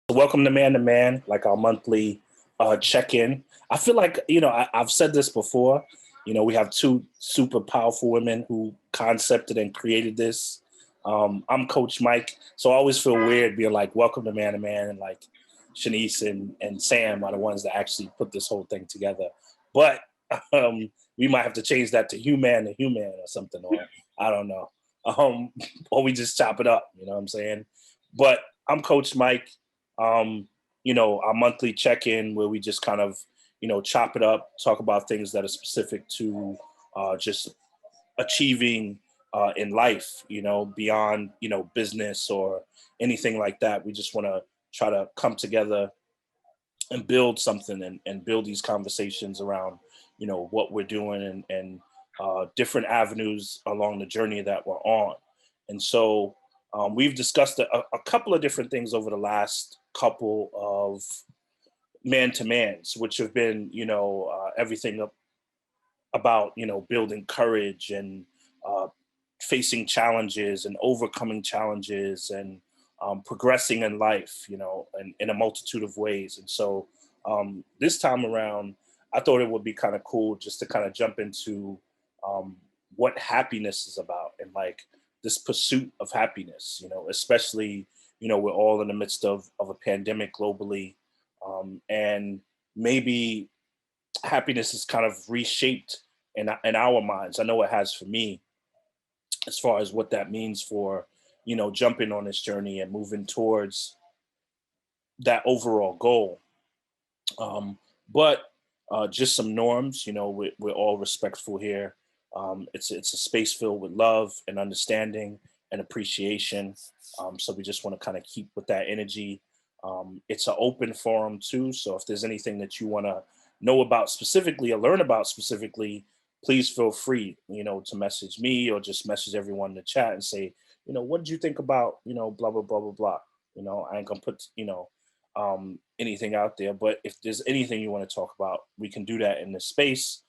Welcome to Man, like our monthly check-in. I feel like, I've said this before. We have two super powerful women who concepted and created this. I'm Coach Mike, so I always feel weird being like, welcome to Man, and like Shanice and Sam are the ones that actually put this whole thing together. But we might have to change that to human or something, or I don't know. Or we just chop it up, you know what I'm saying? But I'm Coach Mike. um, our monthly check-in where we just kind of, chop it up, talk about things that are specific to just achieving in life, beyond, business or anything like that. We just want to try to come together and build something and build these conversations around, what we're doing and different avenues along the journey that we're on. And so we've discussed a couple of different things over the last couple of man to mans, which have been, everything about, building courage and uh, facing challenges and overcoming challenges and progressing in life, in a multitude of ways. And so this time around, I thought it would be kind of cool just to kind of jump into um, what happiness is about and like this pursuit of happiness, especially, we're all in the midst of a pandemic globally. And maybe happiness is kind of reshaped in our minds. I know it has for me, as far as what that means for, jumping on this journey and moving towards that overall goal. But just some norms, we're all respectful here. It's a space filled with love and understanding and appreciation. So we just want to kind of keep with that energy. It's an open forum too. So if there's anything that you want to know about specifically or learn about specifically, please feel free, to message me or just message everyone in the chat and say, what did you think about, blah, blah, blah, blah, blah. I ain't gonna put, anything out there, but if there's anything you want to talk about, we can do that in this space,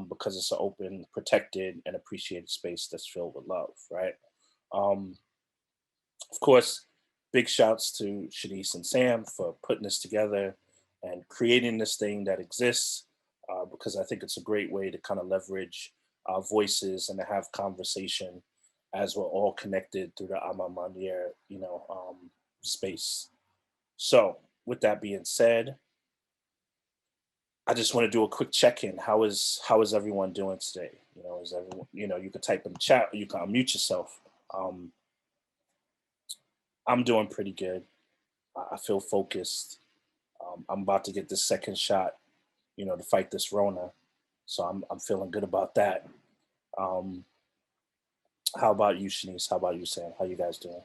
because it's an open, protected, and appreciated space that's filled with love, right? Um, of course, big shouts to Shanice and Sam for putting this together and creating this thing that exists, because I think it's a great way to kind of leverage our voices and to have conversation as we're all connected through the Amamandier, space. So, with that being said, I just want to do a quick check-in. How is everyone doing today? Is everyone, you could type in the chat or you can unmute yourself. Um, I'm doing pretty good. I feel focused. I'm about to get this second shot, to fight this Rona. So I'm feeling good about that. Um, how about you, Shanice? How about you, Sam? How you guys doing?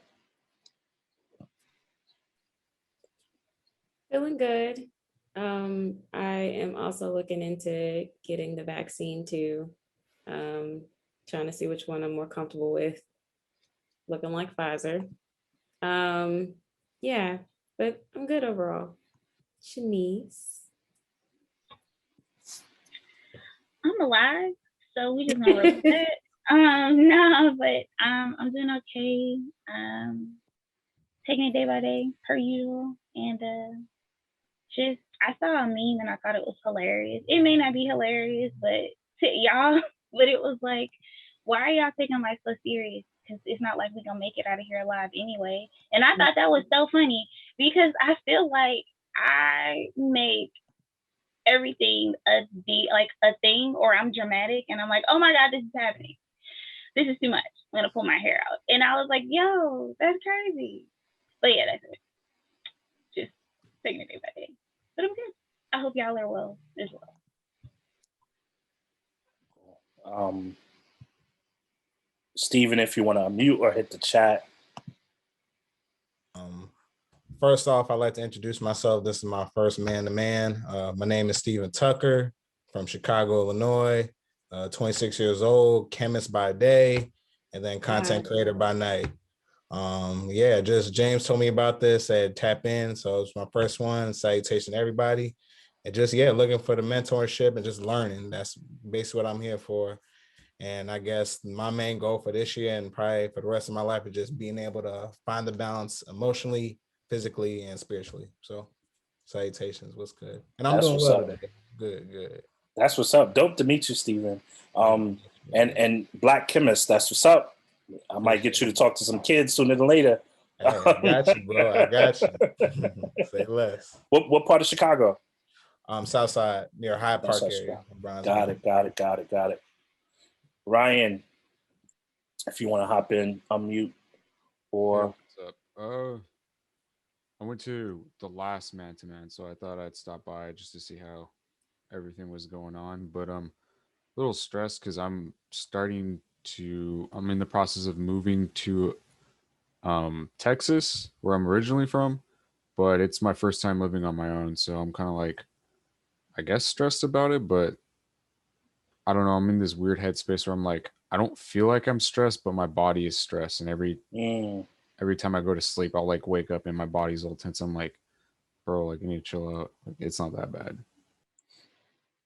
Feeling good. I am also looking into getting the vaccine too. Trying to see which one I'm more comfortable with. Looking like Pfizer. Um, yeah, but I'm good overall. Shanice. I'm alive, so we just gonna roll with it. No, but I'm doing okay. Taking it day by day per usual, and just I saw a meme and I thought it was hilarious. It may not be hilarious, but to y'all, but it was like, why are y'all taking life so serious? Because it's not like we're gonna make it out of here alive anyway. And I thought that was so funny because I feel like I make everything like a thing, or I'm dramatic and I'm like, oh my god, this is happening. This is too much. I'm gonna pull my hair out. And I was like, yo, that's crazy. But yeah, that's it. Just taking it day by day. But I'm good. I hope y'all are well as well. Steven, if you want to unmute or hit the chat. First off, I'd like to introduce myself. This is my first man-to-man. My name is Steven Tucker from Chicago, Illinois, 26 years old, chemist by day, and then content creator by night. Just James told me about this, said tap in. So it's my first one. Salutation to everybody. And just, looking for the mentorship and just learning. That's basically what I'm here for. And I guess my main goal for this year and probably for the rest of my life is just being able to find the balance emotionally, physically and spiritually. So salutations, what's good? And I'm That's doing what's well up. today. Good. That's what's up. Dope to meet you, Steven. And Black Chemist, that's what's up. I might get you to talk to some kids sooner than later. Hey, I got you, bro. I got you. Say less. What part of Chicago? South side near Hyde Park South area. Got it. Ryan, if you want to hop in, unmute. Or What's up? I went to the last Man to Man, so I thought I'd stop by just to see how everything was going on. But a little stressed because I'm in the process of moving to Texas, where I'm originally from, but it's my first time living on my own, so I'm kind of like, I guess, stressed about it, but I don't know. I'm in this weird headspace where I'm like, I don't feel like I'm stressed, but my body is stressed, and every time I go to sleep, I'll like wake up and my body's all tense. I'm like, bro, like, you need to chill out. Like, it's not that bad.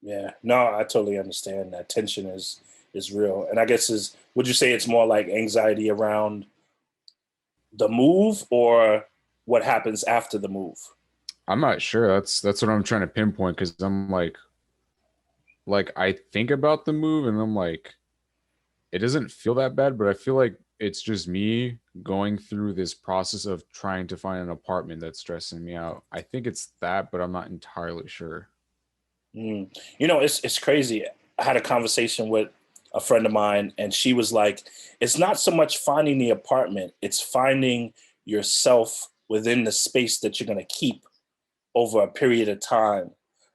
Yeah, no, I totally understand that tension is real. And I guess would you say it's more like anxiety around the move or what happens after the move? I'm not sure. That's what I'm trying to pinpoint, because I'm like I think about the move and I'm like, it doesn't feel that bad, but I feel like it's just me going through this process of trying to find an apartment that's stressing me out. I think it's that, but I'm not entirely sure. You know, it's crazy. I had a conversation with a friend of mine, and she was like, it's not so much finding the apartment, it's finding yourself within the space that you're going to keep over a period of time.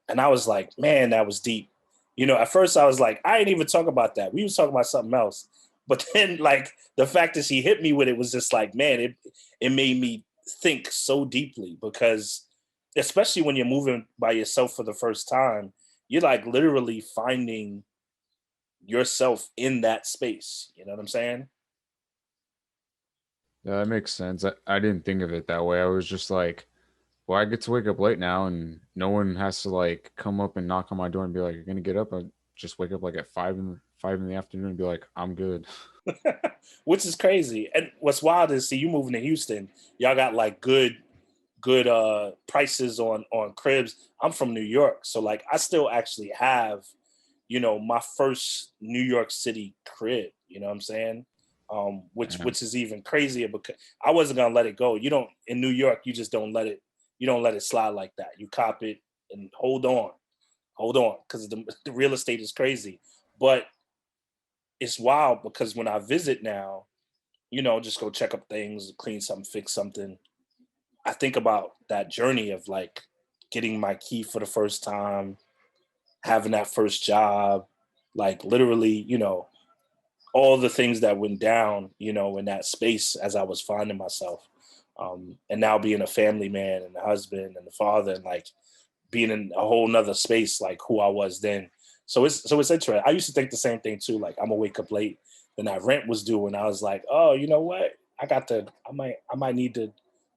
And I was like, man, that was deep. You know, at first I was like, I didn't even talk about that. We was talking about something else. But then, like, the fact that she hit me with it was just like, man, it made me think so deeply, because especially when you're moving by yourself for the first time, you're like literally finding yourself in that space. You know what I'm saying? Yeah, that makes sense. I didn't think of it that way. I was just like, well, I get to wake up late now, and no one has to like come up and knock on my door and be like, "You're gonna get up." I just wake up like at 5 in the afternoon and be like, "I'm good." Which is crazy. And what's wild is, see, you moving to Houston, y'all got like good prices on cribs. I'm from New York, so like I still actually have, you know, my first New York City crib. You know what I'm saying? Which is even crazier, because I wasn't gonna let it go. You don't, in New York, you just don't let it. You don't let it slide like that. You cop it and hold on, because the real estate is crazy. But it's wild, because when I visit now, you know, just go check up things, clean something, fix something, I think about that journey of like getting my key for the first time, having that first job, like literally, you know, all the things that went down, you know, in that space as I was finding myself. And now being a family man and a husband and a father, and like being in a whole nother space, like who I was then. So it's interesting. I used to think the same thing too. Like, I'm gonna wake up late, then that rent was due, and I was like, oh, you know what? I might need to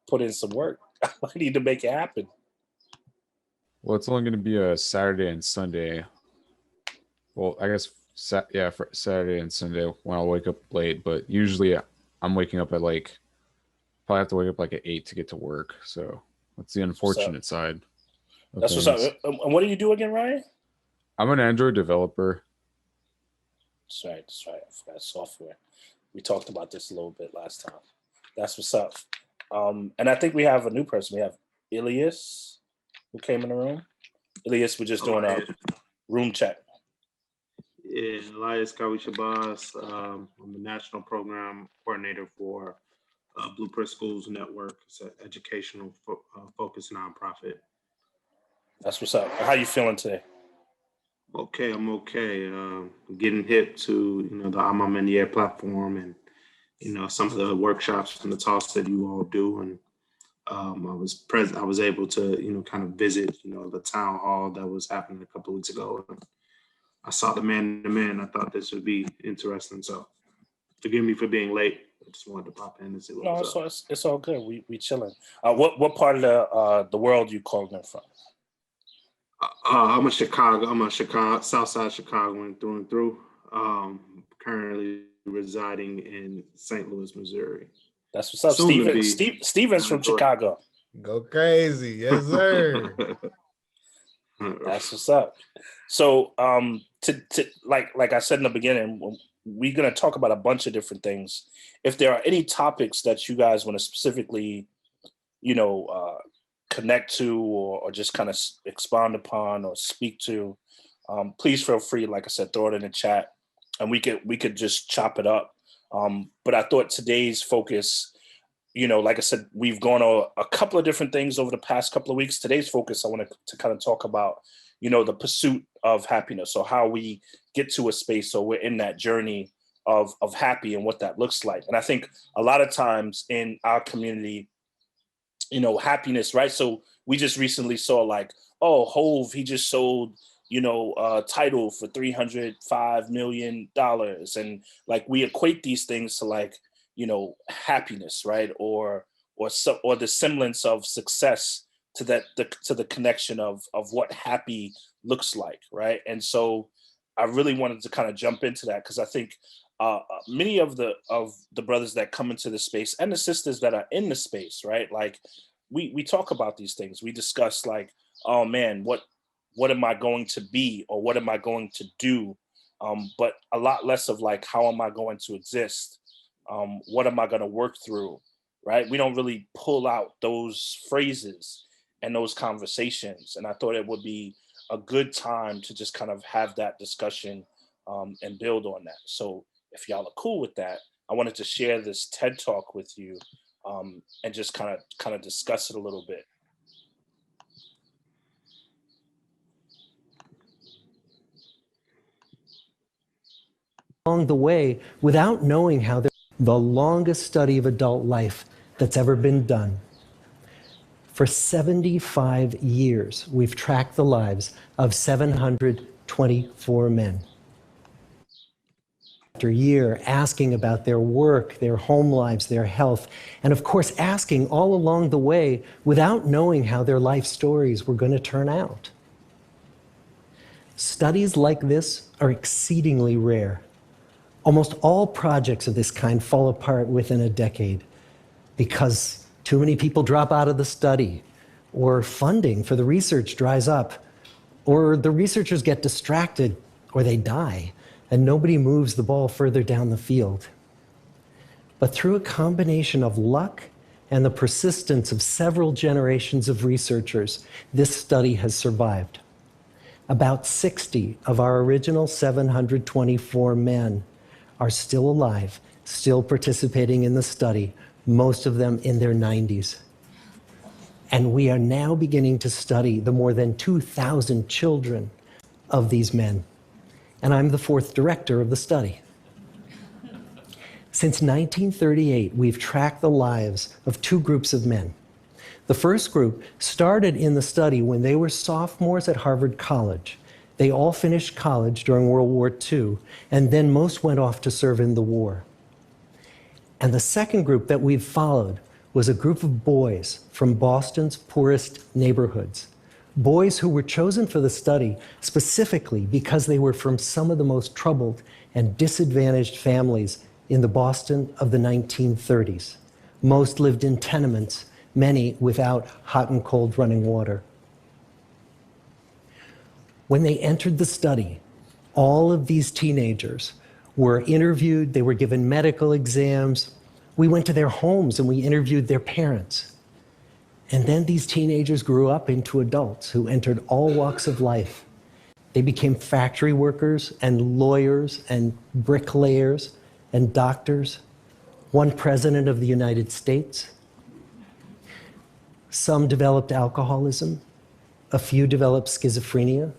put in some work. I need to make it happen. Well, it's only going to be a Saturday and Sunday. Well, I guess for Saturday and Sunday when I'll wake up late, but usually I'm waking up at like, probably have to wake up like at 8 to get to work. So that's the unfortunate side. That's what's up. And what do you do again, Ryan? I'm an Android developer. That's right. I forgot software. We talked about this a little bit last time. That's what's up. And I think we have a new person. We have Ilias, who came in the room. Ilias, we're just doing a room check. Yeah, Elias Kawi Shabazz. I'm the national program coordinator for Blueprint Schools Network. It's an educational focused nonprofit. That's what's up. How you feeling today? Okay, I'm okay. Getting hip to the I'm in the Air platform, and some of the workshops and the talks that you all do, and I was present. I was able to kind of visit the town hall that was happening a couple of weeks ago. I saw the man to man. I thought this would be interesting. So forgive me for being late. I just wanted to pop in and see what was up. It's all good. We chilling. What part of the world you calling in from? I'm a Chicago, South Side Chicagoan through and through. Currently residing in St. Louis, Missouri. That's what's up. Steven's from Chicago. Go crazy. Yes, sir. That's what's up. So, like I said in the beginning, we're gonna talk about a bunch of different things. If there are any topics that you guys want to specifically, connect to or just kind of expound upon or speak to, please feel free. Like I said, throw it in the chat, and we could just chop it up. But I thought today's focus, like I said, we've gone over a couple of different things over the past couple of weeks. Today's focus, I wanted to kind of talk about, the pursuit of happiness, or how we get to a space, so we're in that journey of happy and what that looks like. And I think a lot of times in our community, happiness, right? So we just recently saw like, oh, Hove, he just sold, title for $305 million. And like, we equate these things to like, happiness, right? Or the semblance of success to the connection of what happy looks like, right? And so I really wanted to kind of jump into that, because I think many of the brothers that come into the space, and the sisters that are in the space, right? Like, we talk about these things. We discuss like, oh man, what am I going to be, or what am I going to do? But a lot less of like, how am I going to exist? What am I going to work through? Right? We don't really pull out those phrases and those conversations. And I thought it would be a good time to just kind of have that discussion and build on that. So if y'all are cool with that, I wanted to share this TED Talk with you, and just kind of discuss it a little bit. Along the way, without knowing how they're the longest study of adult life that's ever been done. For 75 years, we've tracked the lives of 724 men. After year, asking about their work, their home lives, their health, and of course, asking all along the way without knowing how their life stories were going to turn out. Studies like this are exceedingly rare. Almost all projects of this kind fall apart within a decade because too many people drop out of the study, or funding for the research dries up, or the researchers get distracted, or they die, and nobody moves the ball further down the field. But through a combination of luck and the persistence of several generations of researchers, this study has survived. About 60 of our original 724 men are still alive, still participating in the study, most of them in their 90s. And we are now beginning to study the more than 2,000 children of these men. And I'm the fourth director of the study. Since 1938, we've tracked the lives of two groups of men. The first group started in the study when they were sophomores at Harvard College. They all finished college during World War II, and then most went off to serve in the war. And the second group that we've followed was a group of boys from Boston's poorest neighborhoods. Boys who were chosen for the study specifically because they were from some of the most troubled and disadvantaged families in the Boston of the 1930s. Most lived in tenements, many without hot and cold running water. When they entered the study, all of these teenagers were interviewed, they were given medical exams. We went to their homes and we interviewed their parents. And then these teenagers grew up into adults who entered all walks of life. They became factory workers and lawyers and bricklayers and doctors, one president of the United States. Some developed alcoholism, a few developed schizophrenia.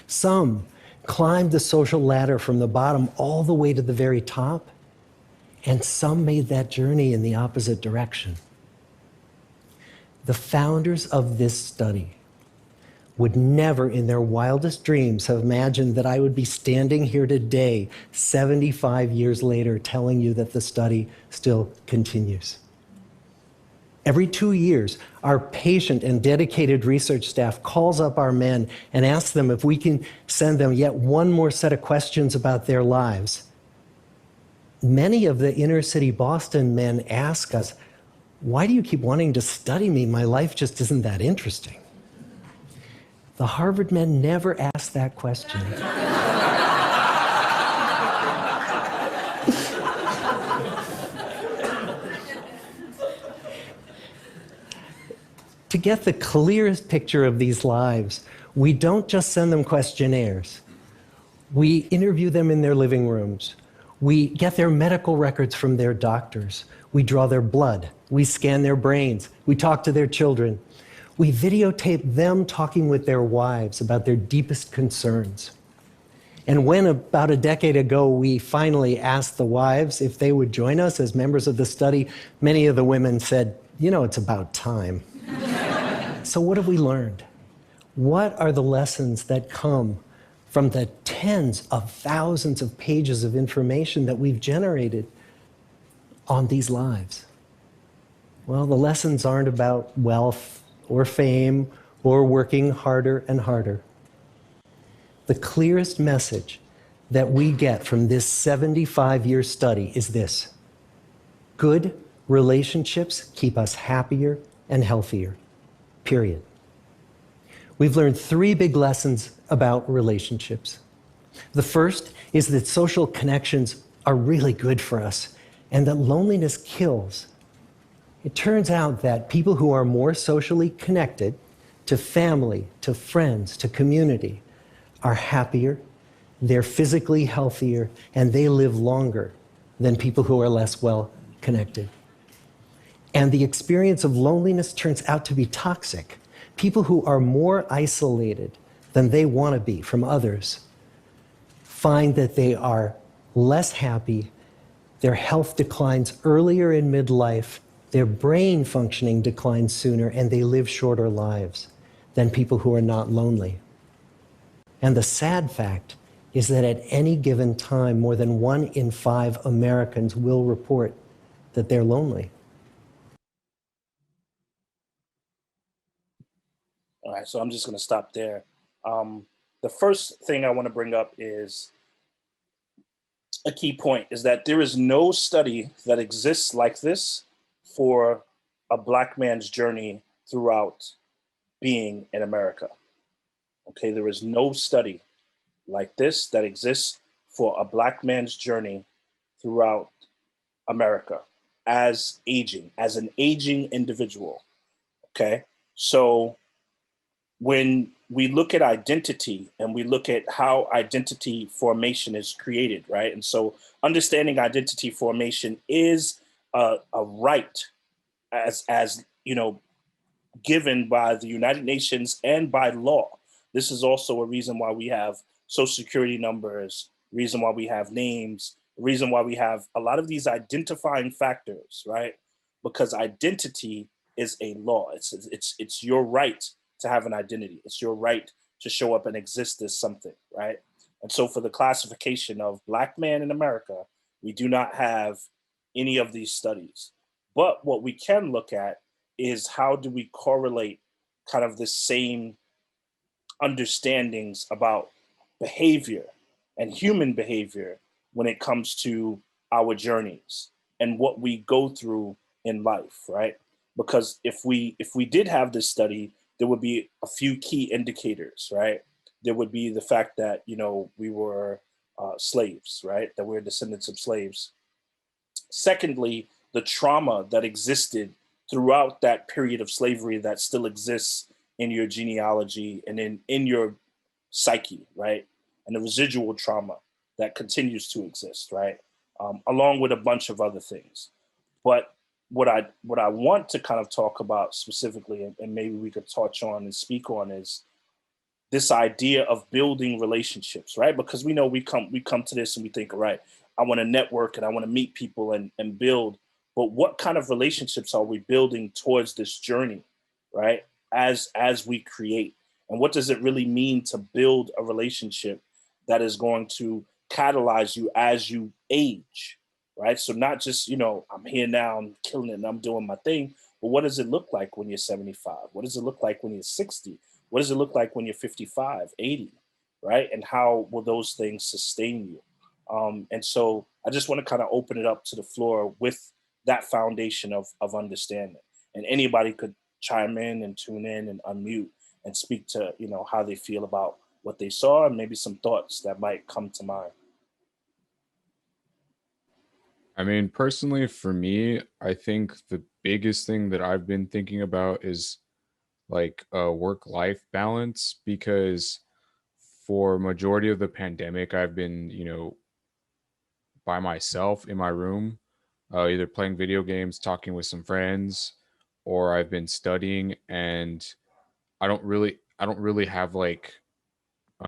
Some climbed the social ladder from the bottom all the way to the very top, and some made that journey in the opposite direction. The founders of this study would never in their wildest dreams have imagined that I would be standing here today, 75 years later, telling you that the study still continues. Every 2 years, our patient and dedicated research staff calls up our men and asks them if we can send them yet one more set of questions about their lives. Many of the inner city Boston men ask us, Why do you keep wanting to study me? My life just isn't that interesting. The Harvard men never asked that question. To get the clearest picture of these lives, we don't just send them questionnaires. We interview them in their living rooms. We get their medical records from their doctors. We draw their blood. We scan their brains. We talk to their children. We videotape them talking with their wives about their deepest concerns. And when about a decade ago we finally asked the wives if they would join us as members of the study, many of the women said, you know, it's about time. So what have we learned? What are the lessons that come from the tens of thousands of pages of information that we've generated on these lives? Well, the lessons aren't about wealth or fame or working harder and harder. The clearest message that we get from this 75-year study is this: good relationships keep us happier and healthier, period. We've learned 3 big lessons about relationships. The first is that social connections are really good for us and that loneliness kills. It turns out that people who are more socially connected to family, to friends, to community are happier, they're physically healthier, and they live longer than people who are less well connected. And the experience of loneliness turns out to be toxic. People who are more isolated than they want to be from others find that they are less happy, their health declines earlier in midlife, their brain functioning declines sooner, and they live shorter lives than people who are not lonely. And the sad fact is that at any given time, more than 1 in 5 Americans will report that they're lonely. All right, so I'm just going to stop there. The first thing I want to bring up is a key point, is that there is no study that exists like this for a Black man's journey throughout being in America. Okay, there is no study like this that exists for a Black man's journey throughout America as an aging individual. Okay, so when we look at identity and we look at how identity formation is created, right? And so understanding identity formation is a right as you know, given by the United Nations and by law. This is also a reason why we have social security numbers, reason why we have names, reason why we have a lot of these identifying factors, right? Because identity is a law. It's your right to have an identity. It's your right to show up and exist as something, right? And so for the classification of Black man in America, we do not have any of these studies. But what we can look at is how do we correlate kind of the same understandings about behavior and human behavior when it comes to our journeys and what we go through in life, right? Because if we did have this study, there would be a few key indicators, right? There would be the fact that, you know, we were slaves, right? That we're descendants of slaves. Secondly, the trauma that existed throughout that period of slavery that still exists in your genealogy and in your psyche, right? And the residual trauma that continues to exist, right? Along with a bunch of other things. But what I want to kind of talk about specifically, and maybe we could touch on and speak on, is this idea of building relationships, right? Because we know we come to this and we think, all right, I want to network and I want to meet people and build, but what kind of relationships are we building towards this journey, right? As we create, and what does it really mean to build a relationship that is going to catalyze you as you age, right? So not just, you know, I'm here now, I'm killing it and I'm doing my thing, but what does it look like when you're 75? What does it look like when you're 60? What does it look like when you're 55, 80, right? And how will those things sustain you? And so I just want to kind of open it up to the floor with that foundation of understanding. And anybody could chime in and tune in and unmute and speak to, you know, how they feel about what they saw and maybe some thoughts that might come to mind. I mean, personally, for me, I think the biggest thing that I've been thinking about is like a work-life balance, because for majority of the pandemic, I've been, you know, by myself in my room, either playing video games, talking with some friends, or I've been studying. And I don't really have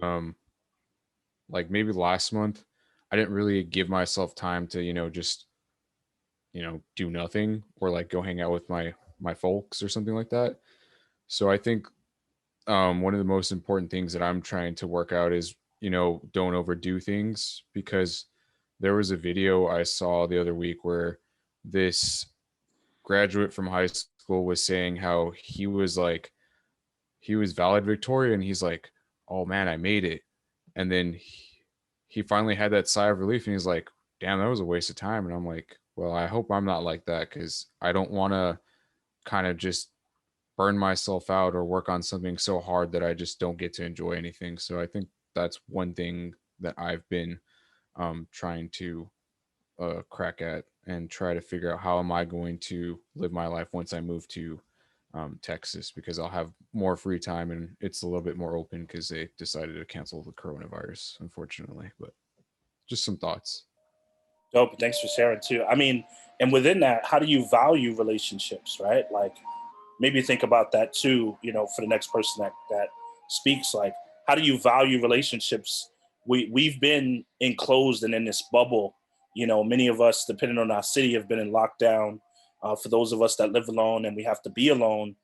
um, like maybe last month, I didn't really give myself time to, you know, just, you know, do nothing or like go hang out with my folks or something like that. So I think one of the most important things that I'm trying to work out is, you know, don't overdo things, because there was a video I saw the other week where this graduate from high school was saying how he was valedictorian. He's like, oh man, I made it. And then he finally had that sigh of relief and he's like, damn, that was a waste of time. And I'm like, well, I hope I'm not like that, because I don't want to kind of just burn myself out or work on something so hard that I just don't get to enjoy anything. So I think that's one thing that I've been trying to crack at and try to figure out how am I going to live my life once I move to Texas, because I'll have more free time and it's a little bit more open because they decided to cancel the coronavirus, unfortunately. But just some thoughts. Dope. Thanks for sharing too. I mean, and within that, how do you value relationships, right? Like maybe think about that too, you know, for the next person that speaks, like, how do you value relationships? We've been enclosed and in this bubble, you know, many of us, depending on our city, have been in lockdown. For those of us that live alone and we have to be alone,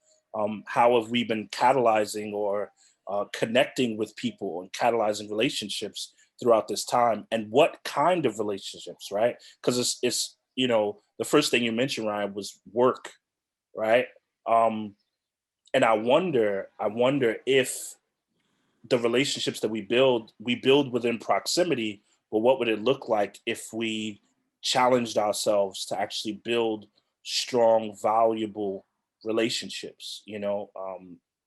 how have we been catalyzing or connecting with people and catalyzing relationships throughout this time? And what kind of relationships, right? Because it's, you know, the first thing you mentioned, Ryan, was work, right? And I wonder if the relationships that we build within proximity, but what would it look like if we challenged ourselves to actually build strong, valuable relationships, you know,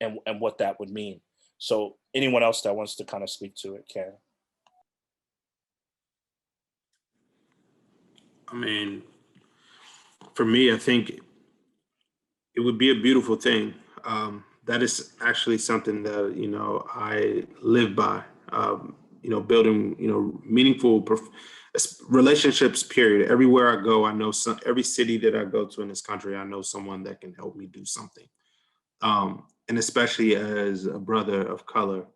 and what that would mean. So anyone else that wants to kind of speak to it can. I mean, for me, I think it would be a beautiful thing. That is actually something that, you know, I live by. You know, building, you know, meaningful relationships. Period. Everywhere I go, I know every city that I go to in this country, I know someone that can help me do something. And especially as a brother of color,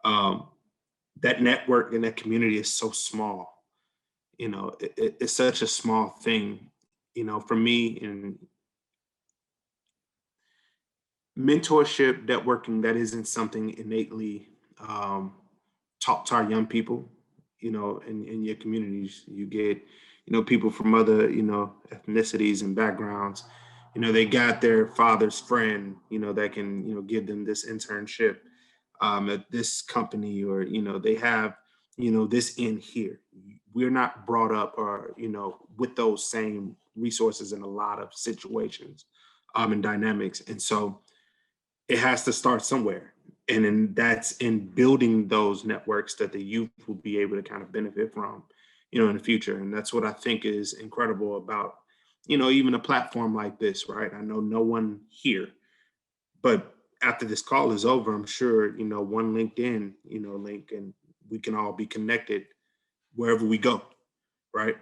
um, that network and that community is so small. You know, it's such a small thing. You know, for me, and mentorship, networking, that isn't something innately taught to our young people. You know, in your communities, you get, you know, people from other, you know, ethnicities and backgrounds. You know, they got their father's friend, you know, that can, you know, give them this internship at this company, or, you know, they have, you know, this in here. We're not brought up, or, you know, with those same resources in a lot of situations and dynamics. And so it has to start somewhere. And then that's in building those networks that the youth will be able to kind of benefit from, you know, in the future. And that's what I think is incredible about, you know, even a platform like this, right? I know no one here, but after this call is over, I'm sure, you know, one LinkedIn, you know, link, and we can all be connected wherever we go, right?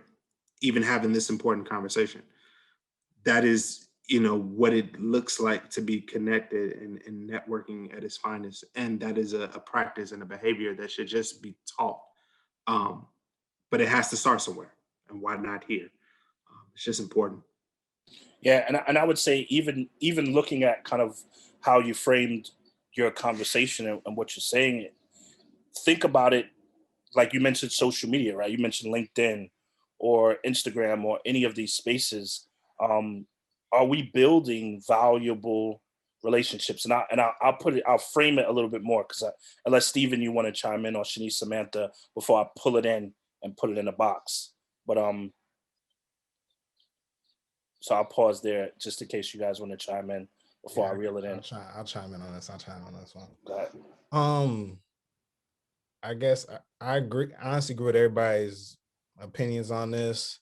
Even having this important conversation. That is, you know, what it looks like to be connected and networking at its finest. And that is a practice and a behavior that should just be taught. Um, but it has to start somewhere. And why not here? It's just important. Yeah, and I would say even looking at kind of how you framed your conversation and what you're saying, think about it like you mentioned social media, right? You mentioned LinkedIn or Instagram or any of these spaces. Um, are we building valuable relationships? I'll frame it a little bit more because unless Stephen, you want to chime in, or Shanice, Samantha, before I pull it in and put it in a box. But So I'll pause there just in case you guys want to chime in before I reel it in. I'll chime in on this. I'll chime in on this one. Go ahead. I guess I agree. I honestly agree with everybody's opinions on this.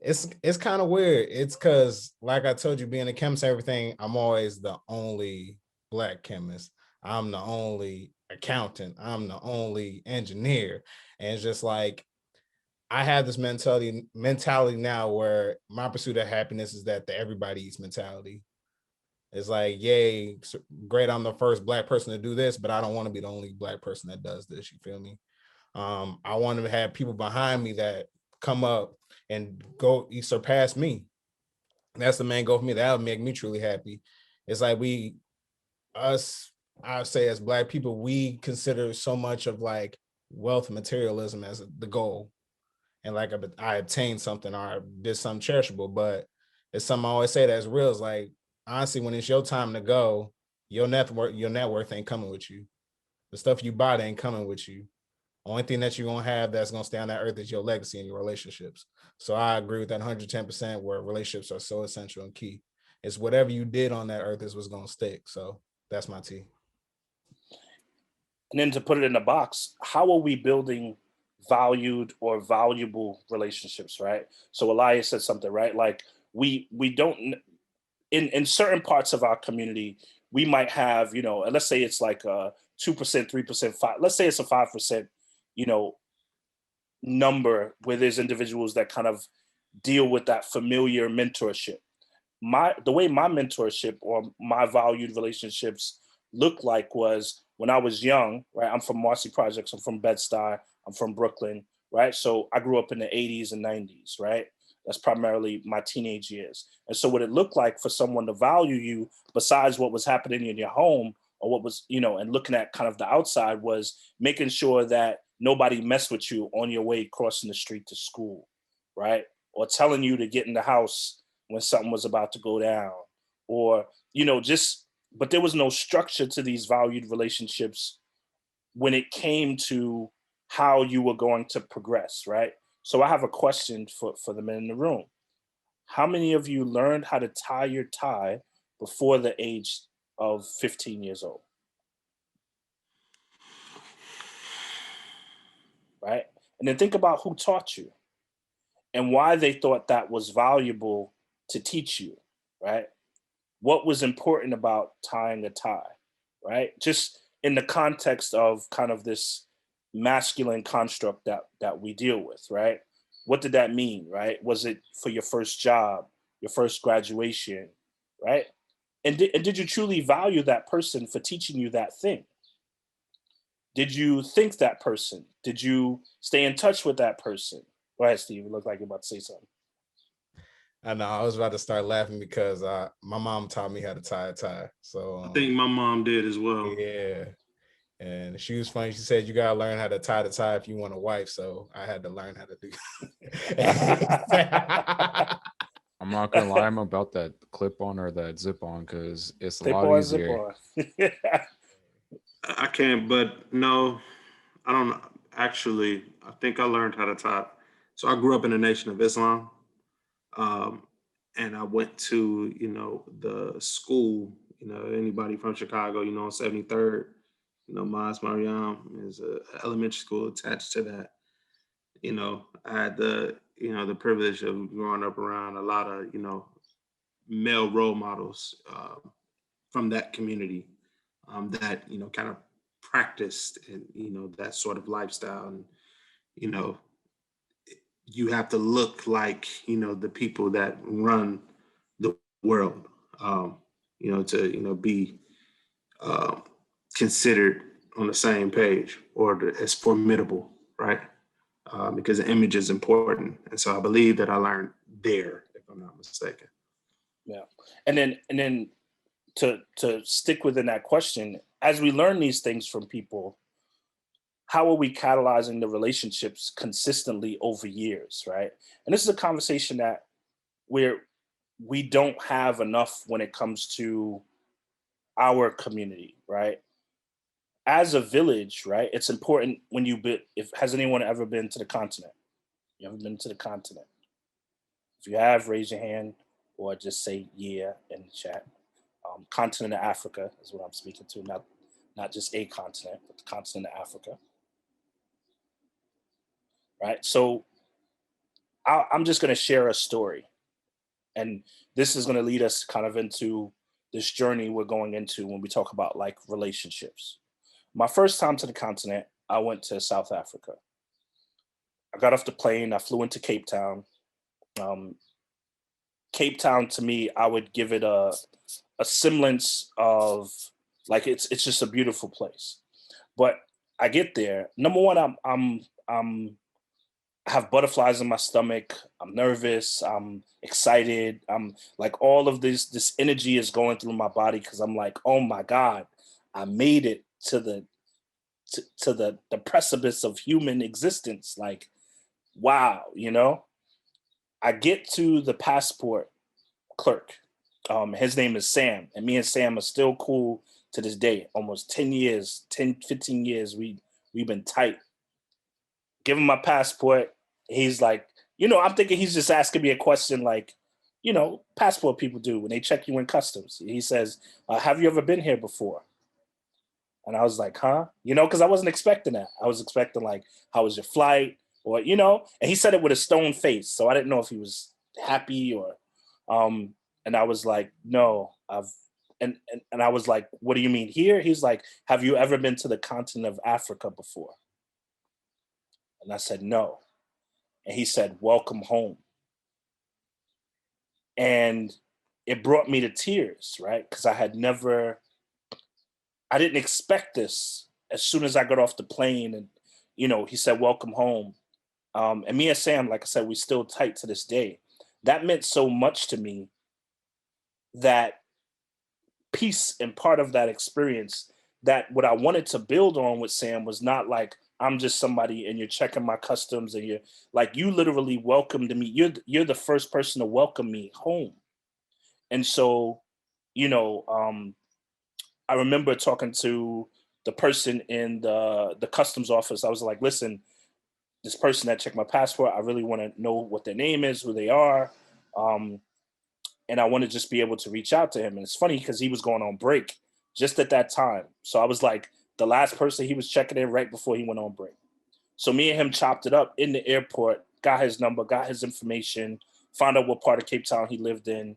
It's kind of weird. It's because, like I told you, being a chemist, everything, I'm always the only Black chemist. I'm the only accountant. I'm the only engineer. And it's just like, I have this mentality now where my pursuit of happiness is that the everybody eats mentality. It's like, yay, great, I'm the first Black person to do this, but I don't want to be the only Black person that does this. You feel me? I want to have people behind me that come up and you surpass me. That's the main goal for me. That would make me truly happy. It's like I say as Black people, we consider so much of like wealth and materialism as the goal. And like I obtained something or I did something cherishable, but it's something I always say that's real. It's like, honestly, when it's your time to go, your net worth ain't coming with you. The stuff you bought ain't coming with you. Only thing that you're going to have that's going to stay on that earth is your legacy and your relationships. So I agree with that 110% where relationships are so essential and key. It's whatever you did on that earth is what's going to stick. So that's my tea. And then to put it in a box, how are we building valued or valuable relationships, right? So Elias said something, right? Like we don't, in certain parts of our community, we might have, you know, let's say it's like a 2%, 3%, 5%, let's say it's a 5%, you know, number where there's individuals that kind of deal with that familiar mentorship. The way my mentorship or my valued relationships looked like was when I was young, right? I'm from Marcy Projects, I'm from Bed-Stuy, I'm from Brooklyn, right? So I grew up in the 80s and 90s, right? That's primarily my teenage years. And so what it looked like for someone to value you, besides what was happening in your home or what was, you know, and looking at kind of the outside, was making sure that nobody messed with you on your way crossing the street to school, right? Or telling you to get in the house when something was about to go down, or, you know, but there was no structure to these valued relationships when it came to how you were going to progress, right? So I have a question for the men in the room. How many of you learned how to tie your tie before the age of 15 years old? Right? And then think about who taught you and why they thought that was valuable to teach you, right? What was important about tying a tie, right? Just in the context of kind of this masculine construct that we deal with, right? What did that mean, right? Was it for your first job, your first graduation, right? And did you truly value that person for teaching you that thing? Did you think that person? Did you stay in touch with that person? Go ahead, Steve. You look like you're about to say something. I know, I was about to start laughing because my mom taught me how to tie a tie. So I think my mom did as well. Yeah. And she was funny. She said, you got to learn how to tie the tie if you want a wife. So I had to learn how to do that. I'm not gonna lie, I'm about that clip on or that zip on because it's a Clip lot on, easier. zip on. I can't, but no, I don't know. Actually, I think I learned how to tie. So I grew up in the Nation of Islam. And I went to, you know, the school, you know, anybody from Chicago, you know, on 73rd, you know, Mas Mariam is a elementary school attached to that. You know, I had the privilege of growing up around a lot of, you know, male role models from that community that, you know, kind of practiced and, you know, that sort of lifestyle. And, you know, you have to look like, you know, the people that run the world, you know, to, you know, be considered on the same page or as formidable, right? Because the image is important. And so I believe that I learned there, if I'm not mistaken. Yeah. And then to stick within that question, as we learn these things from people, how are we catalyzing the relationships consistently over years, right? And this is a conversation that we don't have enough when it comes to our community, right? As a village, right? It's important when has anyone ever been to the continent? You ever been to the continent? If you have, raise your hand. or just say yeah in the chat. Continent of Africa is what I'm speaking to, not just a continent, but the continent of Africa. Right. So I'm just going to share a story, and this is going to lead us kind of into this journey we're going into when we talk about like relationships. My first time to the continent, I went to South Africa. I got off the plane, I flew into Cape Town. Um, Cape Town to me, I would give it a semblance of like it's just a beautiful place. But I get there. Number one, I have butterflies in my stomach. I'm nervous. I'm excited. I'm like all of this energy is going through my body because I'm like, oh my God, I made it to the precipice of human existence. Like, wow, you know. I get to the passport clerk. His name is Sam, and me and Sam are still cool to this day. Almost 10 years, 15 years, we've been tight. Give him my passport. He's like, I'm thinking he's just asking me a question like, passport people do when they check you in customs. He says, have you ever been here before? And I was like, huh? Because I wasn't expecting that. I was expecting like, how was your flight? Or, and he said it with a stone face. So I didn't know if he was happy or, and I was like, no, and I was like, what do you mean here? He's like, have you ever been to the continent of Africa before? And I said, no. And he said, welcome home. And it brought me to tears, right? Because I didn't expect this. As soon as I got off the plane and, he said, welcome home. And me and Sam, like I said, we still tight to this day. That meant so much to me that piece and part of that experience, that what I wanted to build on with Sam was not like, I'm just somebody and you're checking my customs and you're like, you literally welcomed me. You're the first person to welcome me home. And so, I remember talking to the person in the customs office. I was like, listen, this person that checked my passport, I really want to know what their name is, who they are. And I want to just be able to reach out to him. And it's funny because he was going on break just at that time. So I was like the last person he was checking in right before he went on break. So me and him chopped it up in the airport, got his number, got his information, found out what part of Cape Town he lived in.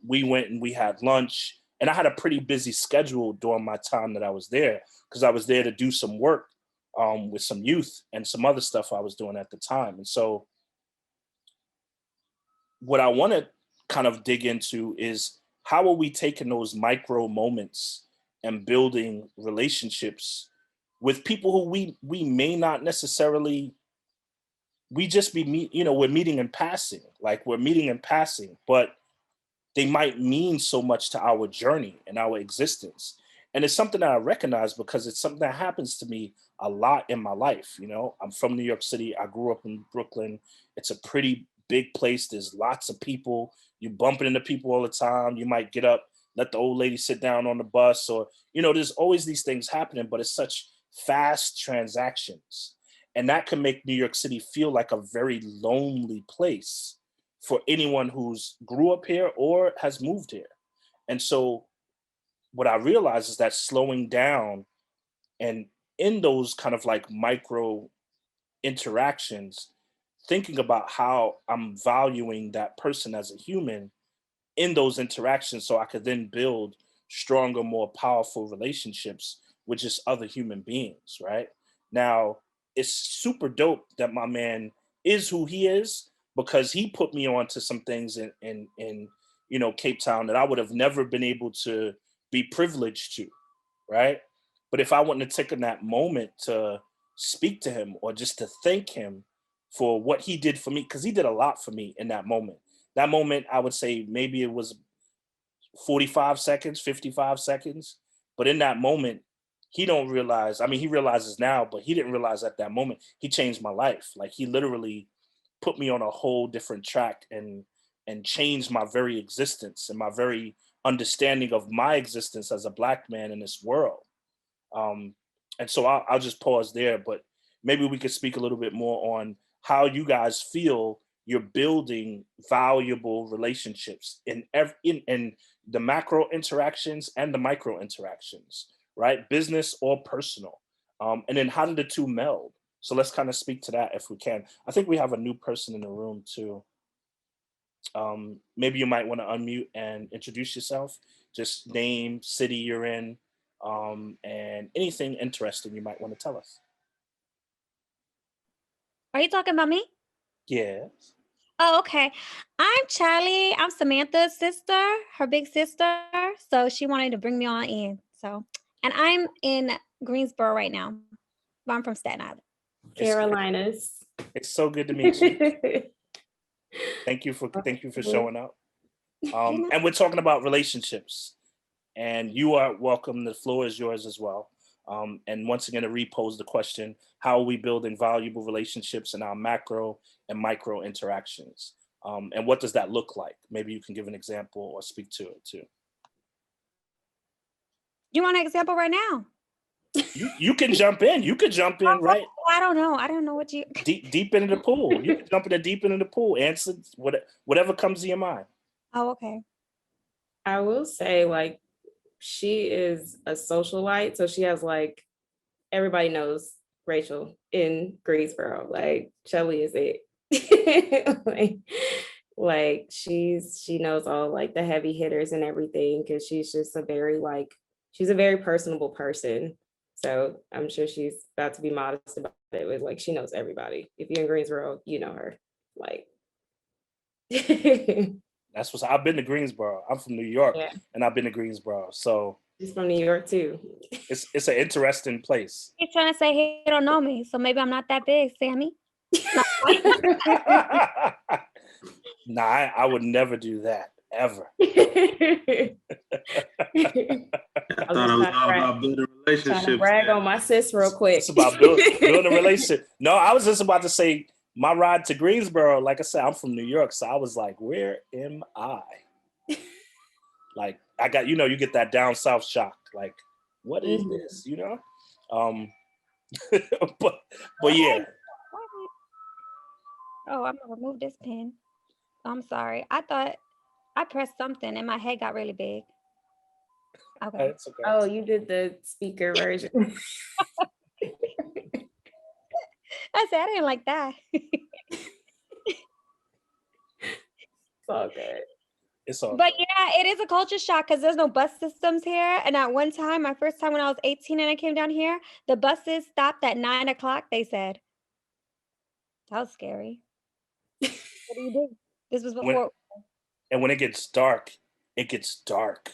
We went and we had lunch. And I had a pretty busy schedule during my time that I was there because I was there to do some work with some youth and some other stuff I was doing at the time. And so what I want to kind of dig into is how are we taking those micro moments and building relationships with people who we may not necessarily, we just we're meeting in passing, but they might mean so much to our journey and our existence. And it's something that I recognize because it's something that happens to me a lot in my life. I'm from New York City. I grew up in Brooklyn. It's a pretty big place. There's lots of people. You bumping into people all the time. You might get up, let the old lady sit down on the bus, or, there's always these things happening, but it's such fast transactions. And that can make New York City feel like a very lonely place for anyone who's grew up here or has moved here. And so what I realized is that slowing down and in those kind of like micro interactions, thinking about how I'm valuing that person as a human in those interactions so I could then build stronger, more powerful relationships with just other human beings, right? Now, it's super dope that my man is who he is because he put me on to some things in Cape Town that I would have never been able to be privileged to, right? But if I wouldn't have taken that moment to speak to him or just to thank him for what he did for me, because he did a lot for me in that moment. That moment, I would say maybe it was 45 seconds, 55 seconds. But in that moment, he don't realize, I mean, he realizes now, but he didn't realize at that moment, he changed my life. Like he literally put me on a whole different track and changed my very existence and my very understanding of my existence as a Black man in this world. And so I'll just pause there, but maybe we could speak a little bit more on how you guys feel, you're building valuable relationships in the macro interactions and the micro interactions, right? Business or personal. And then how do the two meld? So let's kind of speak to that if we can. I think we have a new person in the room too. Maybe you might want to unmute and introduce yourself. Just name, city you're in, and anything interesting you might want to tell us. Are you talking about me? Yes. Oh, okay. I'm Charlie. I'm Samantha's sister, her big sister. So she wanted to bring me on in. So, and I'm in Greensboro right now, but I'm from Staten Island. Carolinas. It's so good to meet you. Thank you for showing up. And we're talking about relationships, and you are welcome. The floor is yours as well. And once again, to repose the question: how are we building valuable relationships in our macro and micro interactions? And what does that look like? Maybe you can give an example or speak to it too. You want an example right now? You can jump in. You could jump in, right? I don't know. I don't know what you deep into the pool. You can jump in the deep into the pool. Answer whatever comes to your mind. Oh, okay. I will say, like, she is a socialite, so she has like, everybody knows Rachel in Greensboro. Like, Shelly is it. like she knows all like the heavy hitters and everything, because she's just she's a very personable person. So I'm sure she's about to be modest about it, but like she knows everybody. If you're in Greensboro, you know her. Like that's what's. I've been to Greensboro. I'm from New York, yeah. And I've been to Greensboro. So she's from New York too. It's an interesting place. He's trying to say he don't know me, so maybe I'm not that big, Sammy. Nah, I would never do that ever. I thought it was all about building relationships. Trying to brag on my sis real quick. It's about building a relationship. No, I was just about to say my ride to Greensboro. Like I said, I'm from New York, so I was like, where am I? Like I got, you get that down south shock. Like, what is this? But yeah. Oh, I'm gonna remove this pen. I'm sorry. I thought I pressed something and my head got really big. Okay. Okay. Oh, you did the speaker version. I said I didn't like that. It's all good. It's all But good. yeah, it is a culture shock because there's no bus systems here. And at one time, my first time when I was 18 and I came down here, the buses stopped at 9 o'clock, they said. That was scary. What do you do? This was before. And when it gets dark, it gets dark.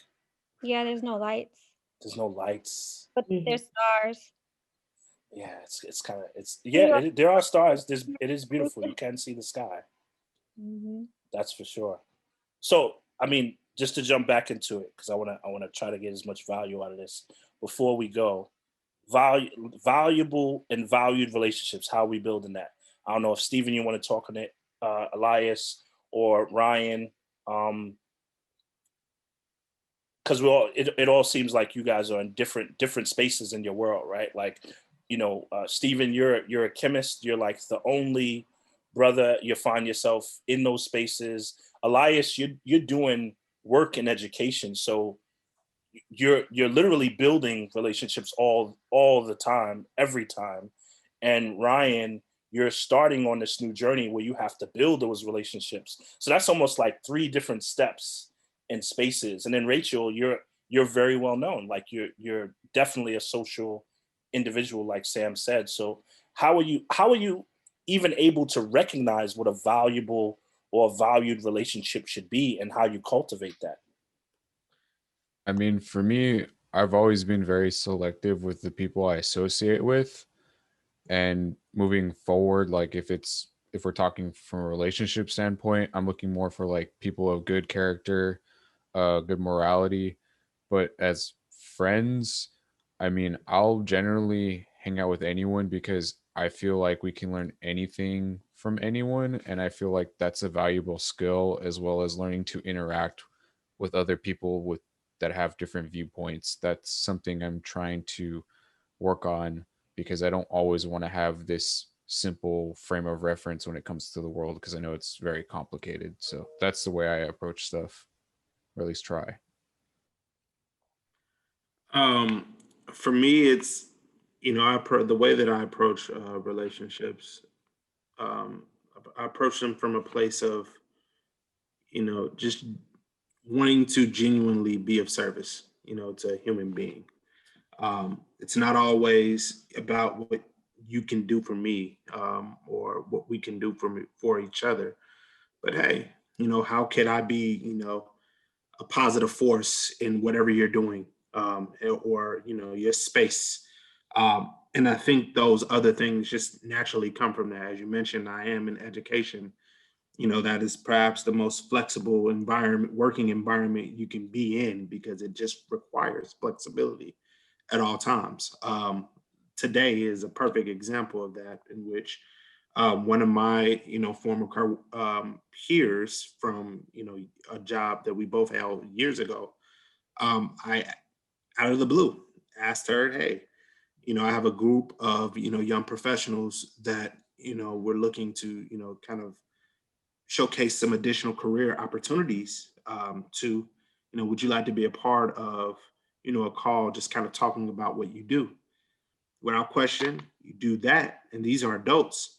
Yeah, there's no lights. There's no lights. But there's stars. Yeah, it's kind of, there are stars. It is beautiful. You can see the sky. Mm-hmm. That's for sure. So, I mean, just to jump back into it, because I want to try to get as much value out of this before we go. Valuable and valued relationships. How are we building that? I don't know if Stephen, you want to talk on it, Elias or Ryan, because it all seems like you guys are in different spaces in your world, right? Like, Stephen, you're a chemist. You're like the only brother. You find yourself in those spaces. Elias, you're doing work in education, so you're literally building relationships all the time, every time. And Ryan, you're starting on this new journey where you have to build those relationships. So that's almost like 3 different steps and spaces. And then Rachel, you're very well known. Like you're definitely a social individual, like Sam said. So how are you even able to recognize what a valuable or a valued relationship should be and how you cultivate that? I mean, for me, I've always been very selective with the people I associate with. And moving forward, like if we're talking from a relationship standpoint, I'm looking more for like people of good character, good morality. But as friends, I mean, I'll generally hang out with anyone because I feel like we can learn anything from anyone. And I feel like that's a valuable skill, as well as learning to interact with other people that have different viewpoints. That's something I'm trying to work on, because I don't always want to have this simple frame of reference when it comes to the world, because I know it's very complicated. So that's the way I approach stuff, or at least try. For me, it's, the way that I approach relationships. Um, I approach them from a place of, just wanting to genuinely be of service, to a human being. It's not always about what you can do for me, or what we can do for each other. But hey, how could I be, a positive force in whatever you're doing, or your space. And I think those other things just naturally come from that. As you mentioned, I am in education. That is perhaps the most flexible working environment you can be in, because it just requires flexibility at all times. Today is a perfect example of that, in which one of my, former peers from, a job that we both held years ago, I, out of the blue, asked her, hey, I have a group of, young professionals that, we're looking to, kind of showcase some additional career opportunities, to, would you like to be a part of, a call just kind of talking about what you do? Without question, you do that. And these are adults.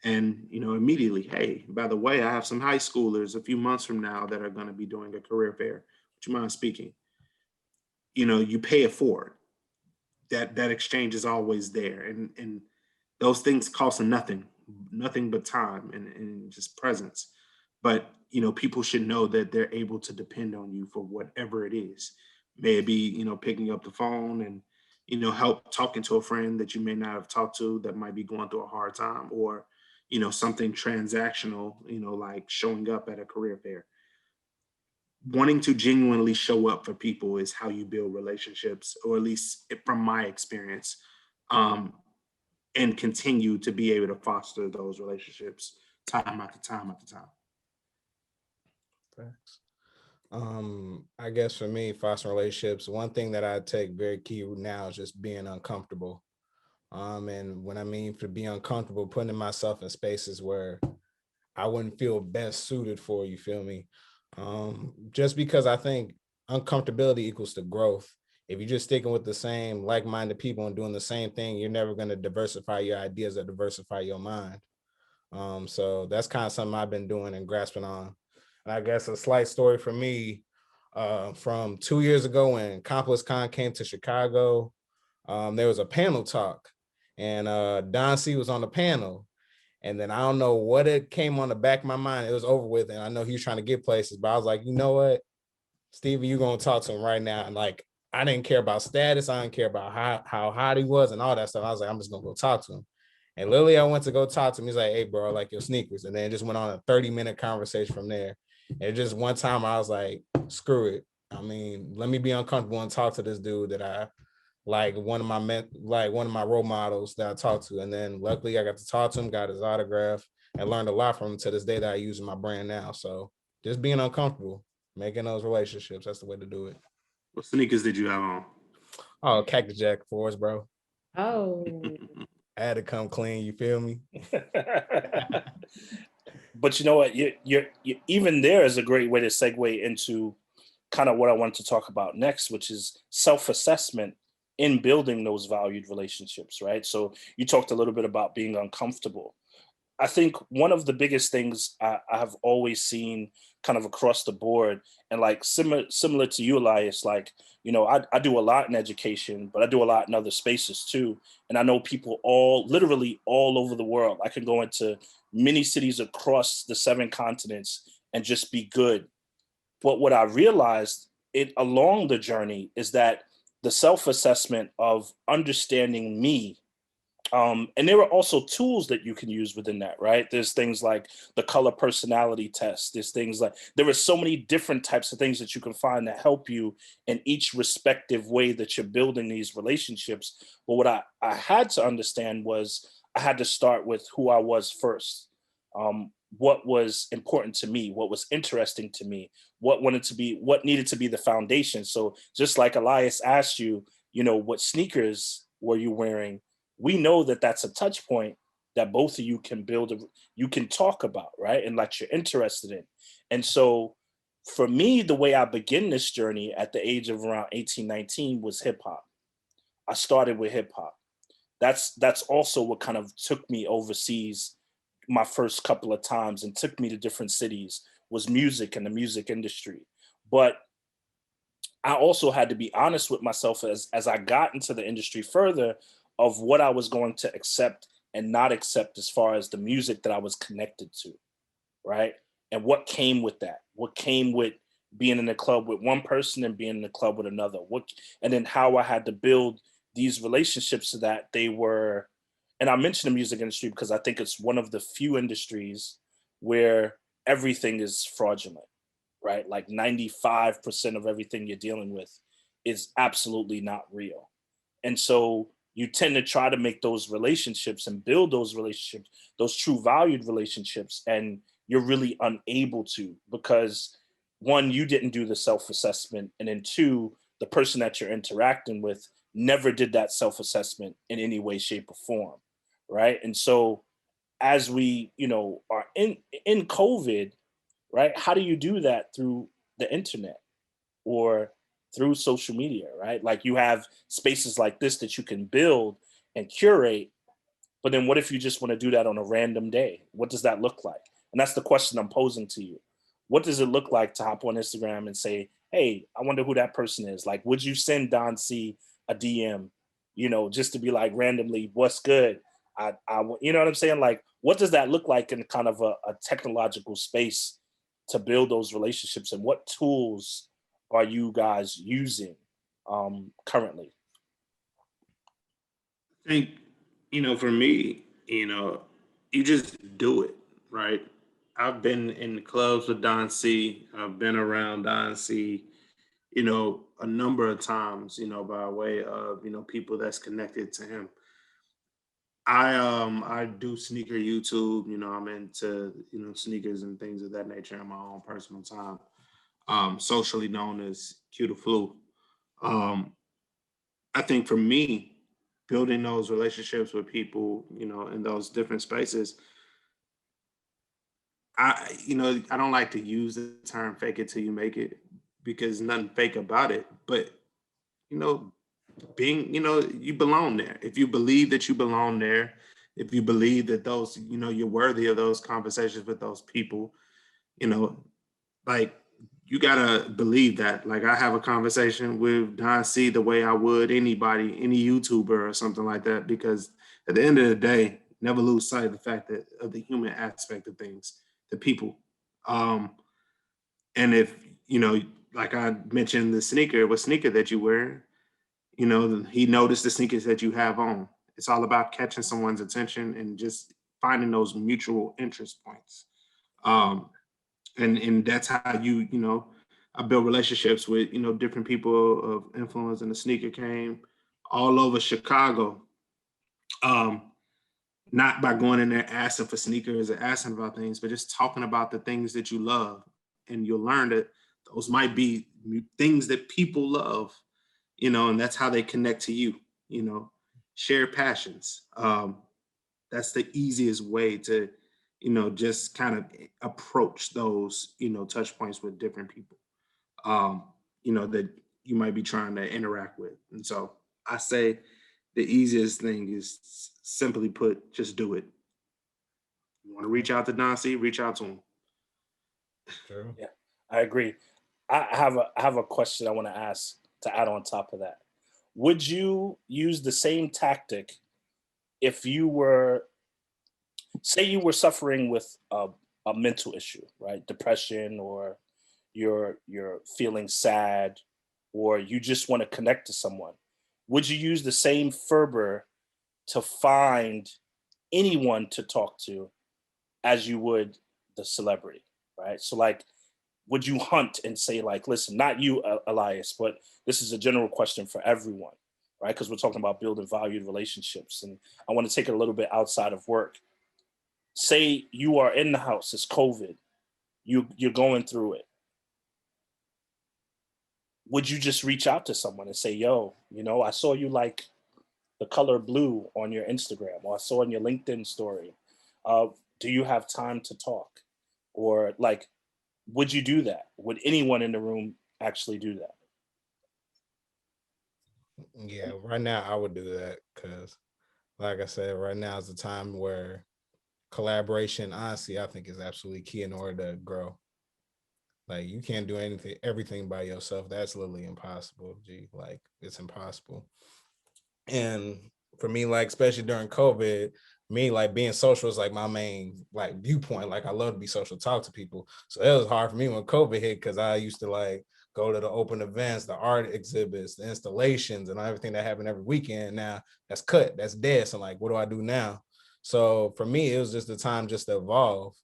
And, immediately, hey, by the way, I have some high schoolers a few months from now that are going to be doing a career fair. Would you mind speaking? You pay it forward. That exchange is always there. And those things cost nothing but time and just presence. But, people should know that they're able to depend on you for whatever it is. May it be, picking up the phone and, help talking to a friend that you may not have talked to that might be going through a hard time, or, something transactional, like showing up at a career fair. Wanting to genuinely show up for people is how you build relationships, or at least from my experience, and continue to be able to foster those relationships time after time after time. Thanks. I guess for me, fostering relationships, one thing that I take very key now is just being uncomfortable. And when I mean to be uncomfortable, putting myself in spaces where I wouldn't feel best suited for, you feel me? Just because I think uncomfortability equals to growth. If you're just sticking with the same like-minded people and doing the same thing, you're never going to diversify your ideas or diversify your mind. So that's kind of something I've been doing and grasping on. And I guess a slight story for me, from 2 years ago when Complex Con came to Chicago, there was a panel talk, and Don C was on the panel. And then I don't know what it came on the back of my mind. It was over with. And I know he was trying to get places, but I was like, you know what, Stevie, you're going to talk to him right now. And like, I didn't care about status. I didn't care about how hot he was and all that stuff. I was like, I'm just going to go talk to him. And literally I went to go talk to him. He's like, hey, bro, I like your sneakers. And then it just went on a 30-minute conversation from there. And just one time I was like, screw it. I mean, let me be uncomfortable and talk to this dude that I like, one of my role models that I talked to. And then luckily I got to talk to him, got his autograph, and learned a lot from him to this day that I use in my brand now. So just being uncomfortable, making those relationships, that's the way to do it. What sneakers did you have on? Oh, Cactus Jack for us, bro. Oh, I had to come clean, you feel me? But you know what? You even there is a great way to segue into kind of what I want to talk about next, which is self-assessment in building those valued relationships, right? So you talked a little bit about being uncomfortable. I think one of the biggest things I have always seen kind of across the board, and like similar to you, Elias, like, I do a lot in education, but I do a lot in other spaces too. And I know people literally all over the world. I can go into many cities across the 7 continents and just be good. But what I realized along the journey is that the self-assessment of understanding me, and there are also tools that you can use within that, right? There's things like the color personality test. There's things like, there are so many different types of things that you can find that help you in each respective way that you're building these relationships. But what I had to understand was I had to start with who I was first. What was important to me, what was interesting to me, what needed to be the foundation. So just like Elias asked you, what sneakers were you wearing? We know that that's a touch point that both of you can build, you can talk about, right? And that you're interested in. And so for me, the way I began this journey at the age of around 18, 19 was hip hop. I started with hip hop. That's also what kind of took me overseas my first couple of times and took me to different cities, was music and the music industry. But I also had to be honest with myself as I got into the industry further of what I was going to accept and not accept as far as the music that I was connected to, right? And what came with that, what came with being in the club with one person and being in the club with another, and then how I had to build these relationships so that they were, and I mention the music industry because I think it's one of the few industries where everything is fraudulent, right? Like 95% of everything you're dealing with is absolutely not real. And so you tend to try to make those relationships and build those relationships, those true valued relationships. And you're really unable to, because one, you didn't do the self-assessment. And then two, the person that you're interacting with never did that self-assessment in any way, shape, or form. Right. And so as we, are in COVID, right? How do you do that through the internet or through social media, right? Like you have spaces like this that you can build and curate, but then what if you just want to do that on a random day? What does that look like? And that's the question I'm posing to you. What does it look like to hop on Instagram and say, hey, I wonder who that person is? Like, would you send Don C a DM, just to be like randomly, what's good? You know what I'm saying? Like, what does that look like in kind of a technological space to build those relationships, and what tools are you guys using currently? I think, for me, you just do it, right? I've been in the clubs with Don C. I've been around Don C, a number of times, by way of, people that's connected to him. I do sneaker YouTube, I'm into, sneakers and things of that nature in my own personal time. Socially known as Q the Flu. Um, I think for me, building those relationships with people, in those different spaces, I don't like to use the term fake it till you make it because nothing fake about it. But, you know, you belong there. If you believe that you belong there, if you believe that those, you're worthy of those conversations with those people, you know, like you gotta believe that. Like I have a conversation with Don C the way I would anybody, any YouTuber or something like that, because at the end of the day, never lose sight of the fact that of the human aspect of things, the people. Um, and if like I mentioned, what sneaker that you wear, he noticed the sneakers that you have on. It's all about catching someone's attention and just finding those mutual interest points. Um, and that's how I built relationships with different people of influence in the sneaker game all over Chicago. Um, not by going in there asking for sneakers or asking about things, but just talking about the things that you love, and you'll learn that those might be things that people love, and that's how they connect to you. Share passions. That's the easiest way to just kind of approach those touch points with different people that you might be trying to interact with. And so I say the easiest thing is simply put, just do it. You want to reach out to Don C, reach out to him. True. Yeah, I agree. I have a question I want to ask to add on top of that. Would you use the same tactic if you were, say you were suffering with a mental issue, right? Depression, or you're feeling sad, or you just want to connect to someone. Would you use the same fervor to find anyone to talk to as you would the celebrity, right? So like, would you hunt and say like, listen, not you, Elias, but this is a general question for everyone, right? Because we're talking about building valued relationships. And I want to take it a little bit outside of work. Say you are in the house, it's COVID, you're going through it. Would you just reach out to someone and say, yo, I saw you like the color blue on your Instagram, or I saw on your LinkedIn story. Do you have time to talk? Or like, would you do that? Would anyone in the room actually do that? Yeah, right now I would do that because, like I said, right now is the time where collaboration, honestly, I think is absolutely key in order to grow. Like you can't do everything by yourself. That's literally impossible. G, like it's impossible. And for me, like especially during COVID, me like being social is like my main like viewpoint. Like I love to be social, talk to people. So it was hard for me when COVID hit because I used to like go to the open events, the art exhibits, the installations, and everything that happened every weekend. Now that's cut, that's dead. So like, what do I do now? So for me, it was just the time just to evolve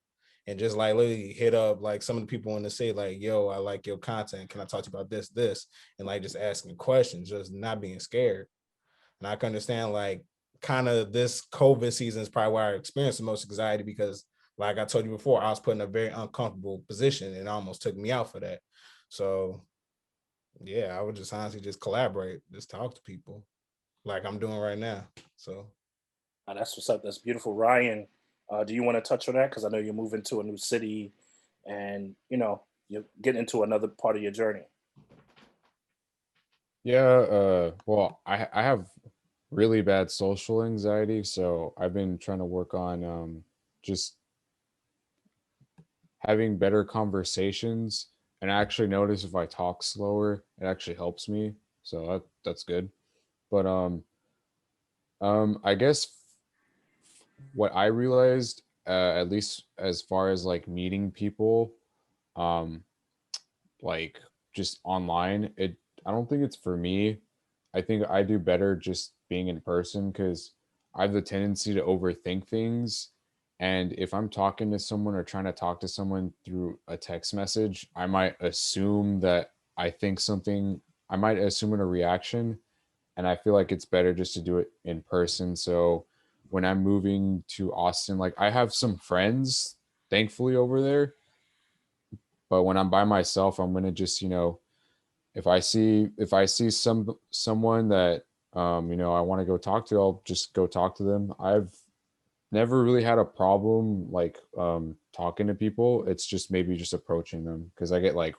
and just like literally hit up like some of the people in the city, like, yo, I like your content. Can I talk to you about this? And like just asking questions, just not being scared. And I can understand like kind of this COVID season is probably where I experienced the most anxiety because like I told you before, I was put in a very uncomfortable position and it almost took me out for that. So yeah, I would just honestly just collaborate, just talk to people like I'm doing right now. So That's what's up. That's beautiful. Ryan, do you want to touch on that? Because I know you're moving to a new city and, you're getting into another part of your journey. Yeah, well, I have really bad social anxiety, so I've been trying to work on just having better conversations. And I actually notice if I talk slower, it actually helps me. So that's good. But I guess what I realized, at least as far as like meeting people, um, like just online, I don't think it's for me. I think I do better just being in person because I have the tendency to overthink things. And if I'm talking to someone or trying to talk to someone through a text message, I might assume that I think something, I might assume a reaction. And I feel like it's better just to do it in person. So when I'm moving to Austin, like I have some friends, thankfully, over there. But when I'm by myself, I'm gonna just, if I see someone that I want to go talk to, I'll just go talk to them. I've never really had a problem like talking to people. It's just maybe just approaching them because I get like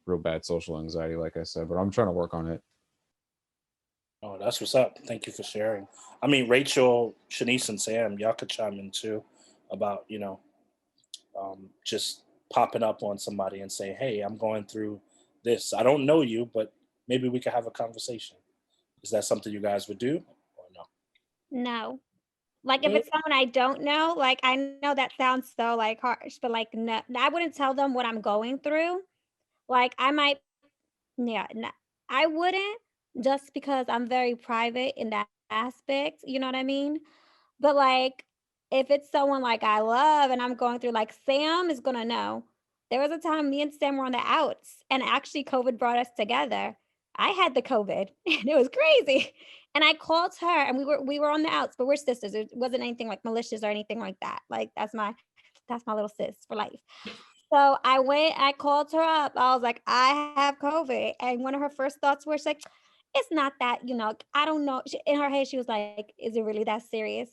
real bad social anxiety, like I said, but I'm trying to work on it. Oh, that's what's up. Thank you for sharing. I mean, Rachel, Shanice, and Sam, y'all could chime in too about, just popping up on somebody and say, hey, I'm going through this. I don't know you, but maybe we could have a conversation. Is that something you guys would do or no? No. Like if it's someone I don't know, like I know that sounds so like harsh, but like no, I wouldn't tell them what I'm going through. Like I might, yeah, no, I wouldn't just because I'm very private in that aspect. You know what I mean? But like if it's someone like I love and I'm going through, like Sam is gonna know. There was a time me and Sam were on the outs and actually COVID brought us together. I had the COVID and it was crazy. And I called her and we were on the outs, but we're sisters. It wasn't anything like malicious or anything like that. Like that's my little sis for life. So I called her up. I was like, I have COVID. And one of her first thoughts were she's like, it's not that, I don't know. In her head, she was like, is it really that serious?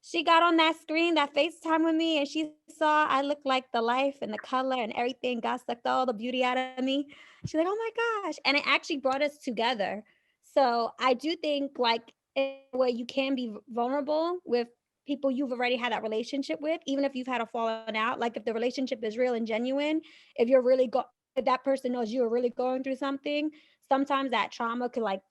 She got on that screen, that FaceTime with me, and she saw I looked like the life and the color and everything. God sucked all the beauty out of me. She's like, oh my gosh. And it actually brought us together. So I do think like in a way you can be vulnerable with people you've already had that relationship with, even if you've had a falling out. Like if the relationship is real and genuine, if you're really if that person knows you're really going through something, sometimes that trauma could like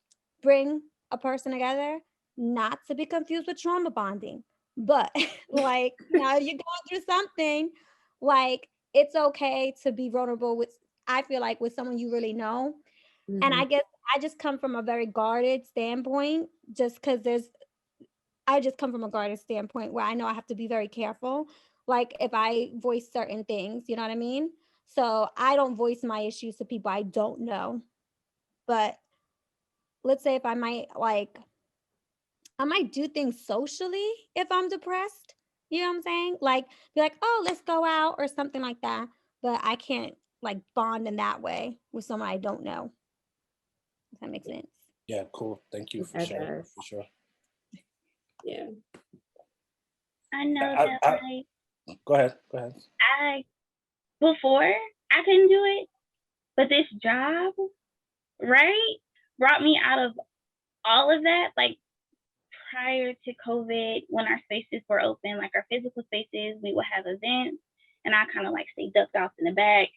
bring a person together, not to be confused with trauma bonding. But like, if you're going through something, like it's okay to be vulnerable with, I feel like with someone you really know. And I guess I just come from a very guarded standpoint, just because I just come from a guarded standpoint where I know I have to be very careful. Like if I voice certain things, you know what I mean? So I don't voice my issues to people I don't know. But let's say if I might do things socially if I'm depressed. You know what I'm saying? Like be like, oh, let's go out or something like that. But I can't like bond in that way with someone I don't know. If that makes sense. Yeah, cool. Thank you for That sharing does. for sure. Yeah. I know I, that I, go ahead. I before I couldn't do it, but this job, right, brought me out of all of that. Like prior to COVID, when our spaces were open, like our physical spaces, we would have events, and I kind of like stay ducked off in the back.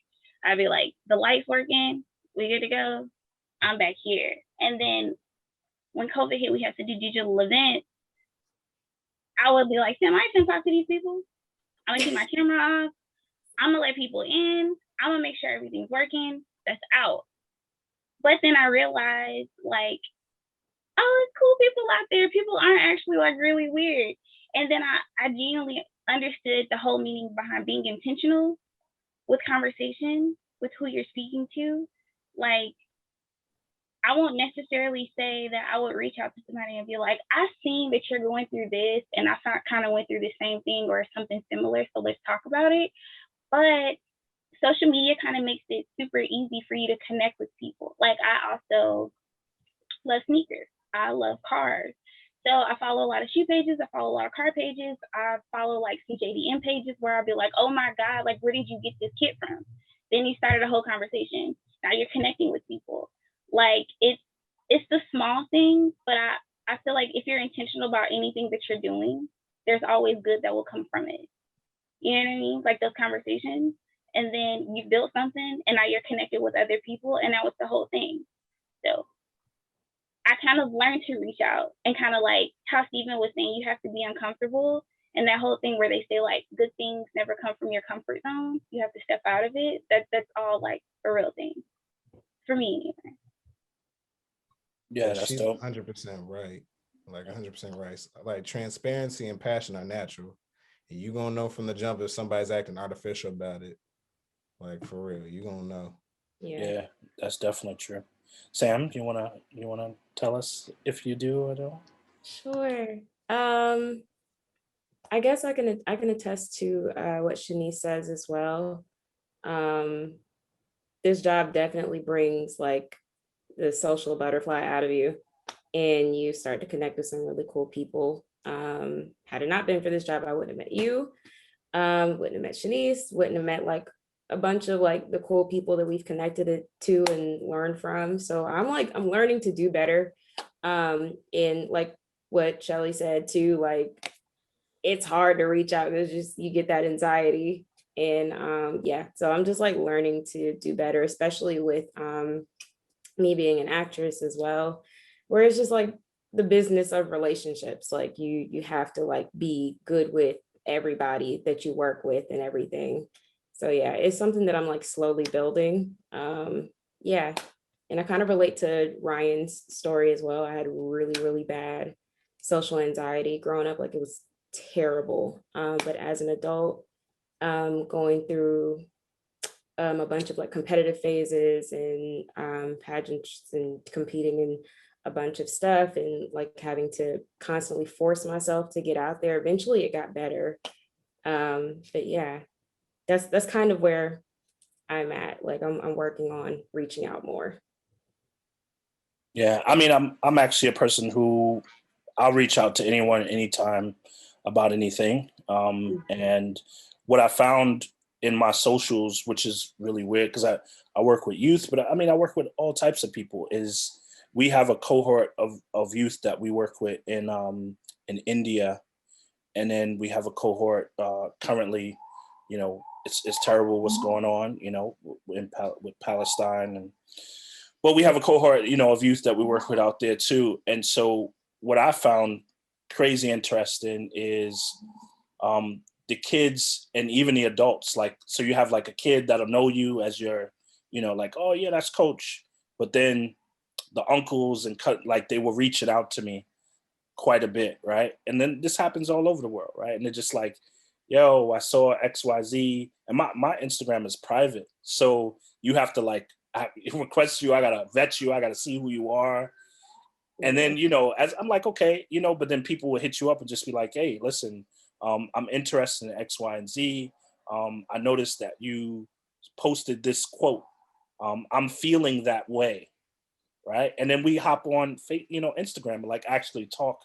I'd be like, the lights working, we good to go. I'm back here. And then when COVID hit, we had to do digital events. I would be like, Sam, I can talk to these people. I'm gonna keep my camera off. I'm gonna let people in. I'm gonna make sure everything's working. That's out. But then I realized, like, oh, it's cool people out there. People aren't actually like really weird. And then I genuinely understood the whole meaning behind being intentional with conversation with who you're speaking to. Like, I won't necessarily say that I would reach out to somebody and be like, I've seen that you're going through this, and I kind of went through the same thing or something similar, so let's talk about it. But social media kind of makes it super easy for you to connect with people. Like, I also love sneakers. I love cars. So I follow a lot of shoe pages. I follow a lot of car pages. I follow like some JDM pages where I'll be like, oh my God, like, where did you get this kit from? Then you started a whole conversation. Now you're connecting with people. Like, it's the small things, but I feel like if you're intentional about anything that you're doing, there's always good that will come from it. You know what I mean? Like those conversations. And then you built something, and now you're connected with other people, and that was the whole thing. So I kind of learned to reach out, and kind of like how Stephen was saying, you have to be uncomfortable. And that whole thing where they say like good things never come from your comfort zone. You have to step out of it. That's all like a real thing for me anyway. Yeah, that's she's dope. 100% right. Like 100% right. Like transparency and passion are natural. And you gonna know from the jump if somebody's acting artificial about it. Like for real, you gonna know. Yeah, that's definitely true. Sam, you wanna tell us if you do at all? Sure. I guess I can attest to what Shanice says as well. This job definitely brings like the social butterfly out of you, and you start to connect with some really cool people. Had it not been for this job, I wouldn't have met you, wouldn't have met Shanice, wouldn't have met like a bunch of like the cool people that we've connected it to and learned from. So I'm learning to do better. And like what Shelly said too, like it's hard to reach out. It's just, you get that anxiety. And yeah, so I'm just like learning to do better, especially with me being an actress as well, where it's just like the business of relationships. Like you have to like be good with everybody that you work with and everything. So yeah, it's something that I'm like slowly building. Yeah. And I kind of relate to Ryan's story as well. I had really, really bad social anxiety growing up. Like it was terrible. But as an adult, going through a bunch of like competitive phases and pageants and competing in a bunch of stuff, and like having to constantly force myself to get out there. Eventually it got better. But yeah, that's kind of where I'm at. Like I'm working on reaching out more. Yeah, I mean, I'm actually a person who I'll reach out to anyone anytime about anything. And what I found in my socials, which is really weird because I work with youth, but I mean, I work with all types of people, is we have a cohort of youth that we work with in India. And then we have a cohort currently, you know, it's terrible what's going on, you know, with Palestine. And but we have a cohort, you know, of youth that we work with out there too. And so what I found crazy interesting is the kids and even the adults. Like, so you have like a kid that'll know you as your, you know, like, oh yeah, that's coach. But then the uncles and like they were reaching out to me quite a bit, right? And then this happens all over the world, right? And they're just like, yo, I saw XYZ. And my Instagram is private. So you have to like, I request you, I gotta vet you, I gotta see who you are. And then, you know, as I'm like, okay, you know, but then people will hit you up and just be like, hey, listen, I'm interested in X, Y, and Z. I noticed that you posted this quote. I'm feeling that way, right? And then we hop on, you know, Instagram and like actually talk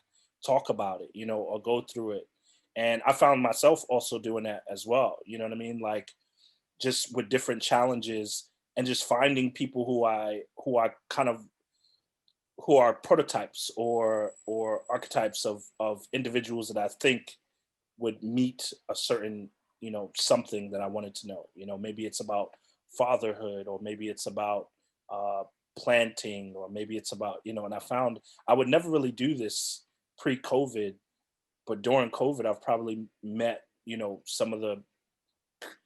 talk about it, you know, or go through it. And I found myself also doing that as well. You know what I mean? Like just with different challenges and just finding people who I kind of who are prototypes or archetypes of individuals that I think would meet a certain, you know, something that I wanted to know. You know, maybe it's about fatherhood, or maybe it's about uh, planting, or maybe it's about, you know. And I found I would never really do this pre-COVID, but during COVID, I've probably met, you know, some of the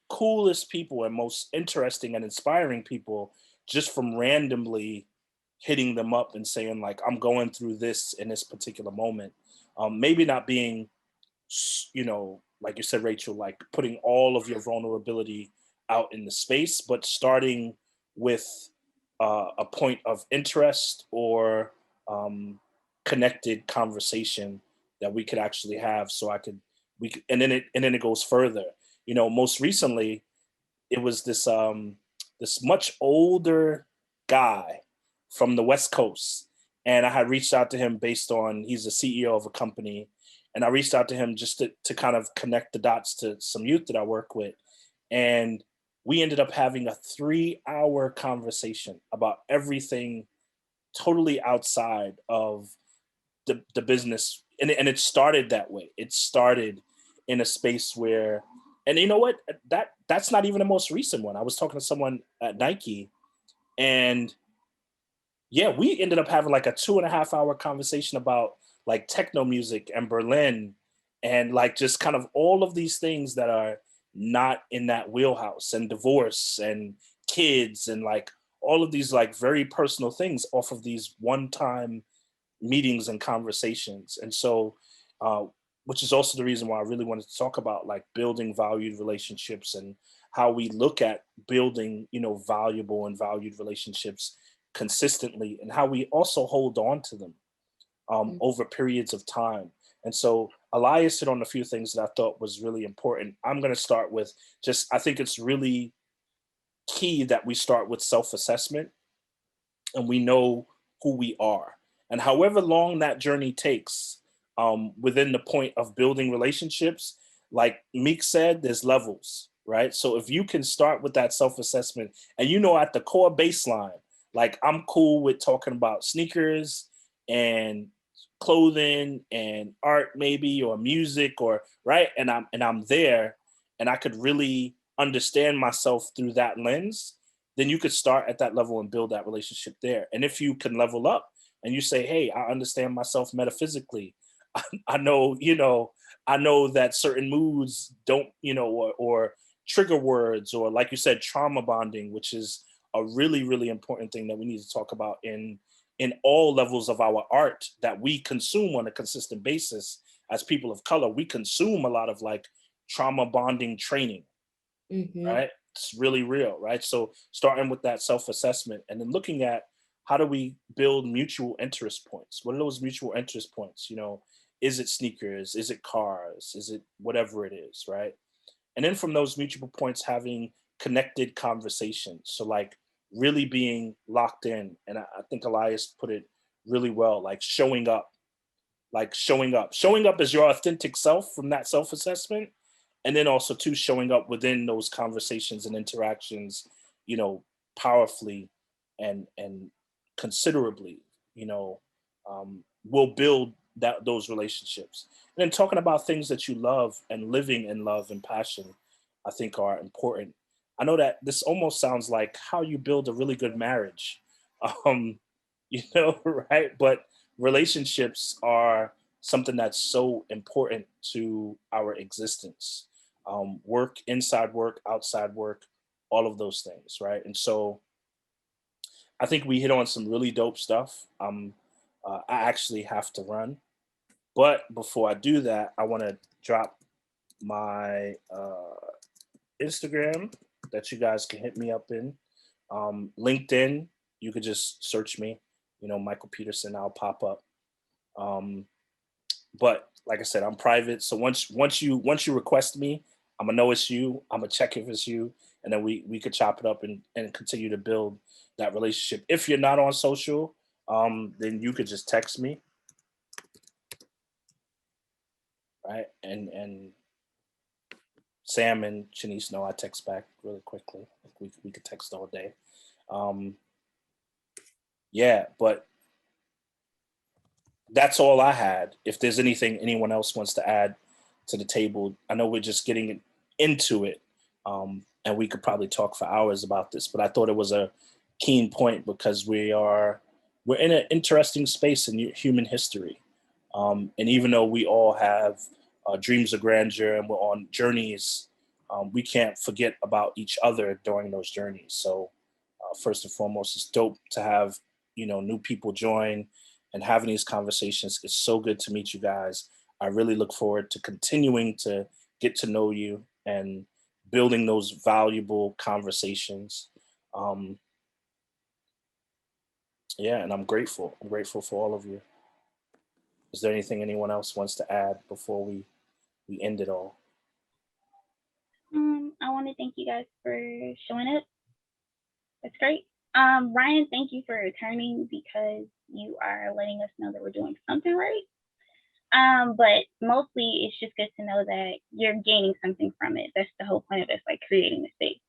coolest people and most interesting and inspiring people just from randomly hitting them up and saying like, I'm going through this in this particular moment. Maybe not being, you know, like you said, Rachel, like putting all of your vulnerability out in the space, but starting with a point of interest or connected conversation that we could actually have. So I could, we could, and then it goes further. You know, most recently, it was this much older guy from the West Coast, and I had reached out to him based on he's the CEO of a company, and I reached out to him just to kind of connect the dots to some youth that I work with, and we ended up having a 3-hour conversation about everything totally outside of the business, and it started that way. It started in a space where, and you know what, that's not even the most recent one. I was talking to someone at Nike, and yeah, we ended up having like a 2.5-hour conversation about like techno music and Berlin, and like just kind of all of these things that are not in that wheelhouse, and divorce and kids, and like all of these like very personal things off of these one-time meetings and conversations. And so, uh, which is also the reason why I really wanted to talk about like building valued relationships, and how we look at building, you know, valuable and valued relationships consistently, and how we also hold on to them over periods of time. And so Elias hit on a few things that I thought was really important. I'm going to start with just, I think it's really key that we start with self-assessment, and we know who we are. And however long that journey takes, within the point of building relationships, like Meek said, there's levels, right? So if you can start with that self assessment, and you know, at the core baseline, like I'm cool with talking about sneakers and clothing and art, maybe, or music, or right, and I'm there, and I could really understand myself through that lens, then you could start at that level and build that relationship there. And if you can level up and you say, hey, I understand myself metaphysically, I know, you know, I know that certain moods don't, you know, or trigger words, or like you said, trauma bonding, which is a really, really important thing that we need to talk about in all levels of our art that we consume on a consistent basis. As people of color, we consume a lot of like trauma bonding training, right? It's really real, right? So starting with that self-assessment, and then looking at how do we build mutual interest points? What are those mutual interest points? You know, is it sneakers? Is it cars? Is it whatever it is, right? And then from those mutual points, having connected conversations. So like really being locked in. And I think Elias put it really well, like showing up, showing up as your authentic self from that self-assessment, and then also too showing up within those conversations and interactions, you know, powerfully and considerably, you know, will build those relationships. And then talking about things that you love and living in love and passion, I think are important. I know that this almost sounds like how you build a really good marriage, um, you know, right? But relationships are something that's so important to our existence. Work, inside work, outside work, all of those things, right? And so I think we hit on some really dope stuff. I actually have to run, but before I do that, I want to drop my Instagram that you guys can hit me up in. LinkedIn, you could just search me, you know, Michael Peterson, I'll pop up. But like I said, I'm private. So once you request me, I'm gonna know it's you. I'm gonna check if it's you, and then we could chop it up and continue to build that relationship. If you're not on social, then you could just text me. right? And Sam and Shanice know I text back really quickly. We could text all day. Yeah, but that's all I had. If there's anything anyone else wants to add to the table, I know we're just getting into it, and we could probably talk for hours about this, but I thought it was a keen point because we're in an interesting space in human history. And even though we all have dreams of grandeur and we're on journeys, we can't forget about each other during those journeys. So first and foremost, it's dope to have, new people join and having these conversations. It's so good to meet you guys. I really look forward to continuing to get to know you and building those valuable conversations. Yeah, and I'm grateful. I'm grateful for all of you. Is there anything anyone else wants to add before we end it all? I want to thank you guys for showing up. That's great. Ryan, thank you for returning because you are letting us know that we're doing something right. But mostly it's just good to know that you're gaining something from it. That's the whole point of us, like creating the space.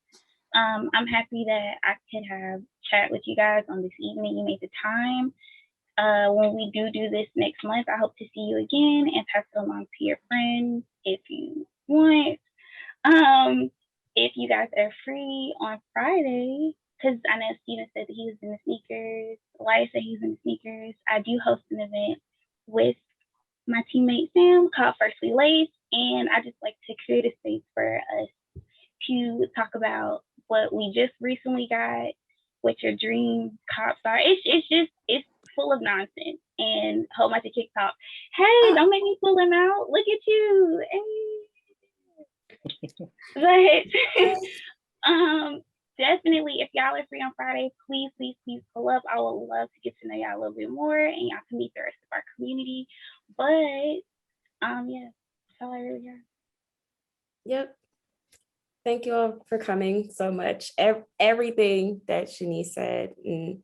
I'm happy that I could have chat with you guys on this evening. You made the time. When we do this next month, I hope to see you again and pass it along to your friends if you want. If you guys are free on Friday, because I know Steven said that he was in the sneakers, Elias said he was in the sneakers. I do host an event with my teammate Sam called Firstly Laced, and I just like to create a space for us to talk about what we just recently got, what your dream cops are. It's full of nonsense and a whole bunch of TikTok. Hey, don't make me pull them out. Look at you. Hey. But definitely, if y'all are free on Friday, please pull up. I would love to get to know y'all a little bit more and y'all can meet the rest of our community. But yeah, that's all I really got. Yep. Thank you all for coming so much. Everything that Shanice said, and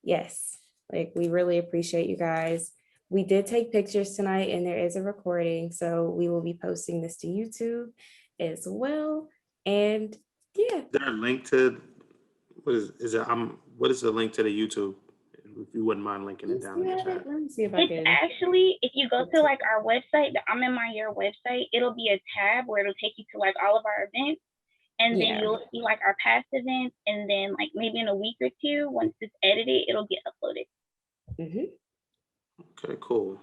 yes, like we really appreciate you guys. We did take pictures tonight and there is a recording, so we will be posting this to YouTube as well. And yeah. Is there a link to what is it? What is the link to the YouTube? If you wouldn't mind linking it down in the chat. Let me see if I It's can. actually, if you go to like our website, the I'm in my year website, it'll be a tab where it'll take you to like all of our events. And then you'll see like our past events. And then like maybe in a week or two, once it's edited, it'll get uploaded. Okay, cool.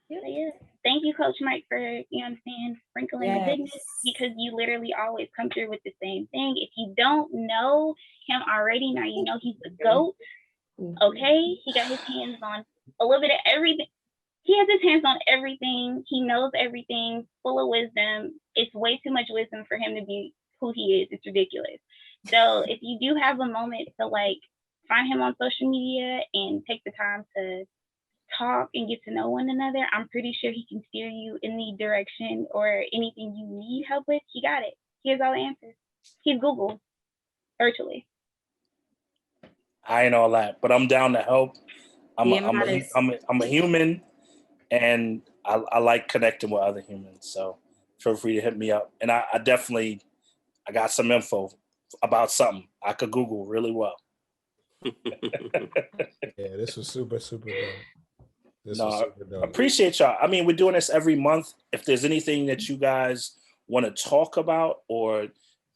Yeah. Thank you, Coach Mike, for, sprinkling the goodness, because you literally always come through with the same thing. If you don't know him already, now you know he's the GOAT. Okay, he got his hands on a little bit of everything. He has his hands on everything. He knows everything, full of wisdom. It's way too much wisdom for him to be who he is. It's ridiculous. So if you do have a moment to like find him on social media and take the time to talk and get to know one another, I'm pretty sure he can steer you in the direction or anything you need help with. He got it. He has all the answers. He's Google virtually. I ain't all that, but I'm down to help. I'm a human, and I like connecting with other humans. So feel free to hit me up. And I definitely got some info about something I could Google really well. Yeah, this was super dope. Was super dope. Appreciate y'all. I mean, we're doing this every month. If there's anything that you guys want to talk about or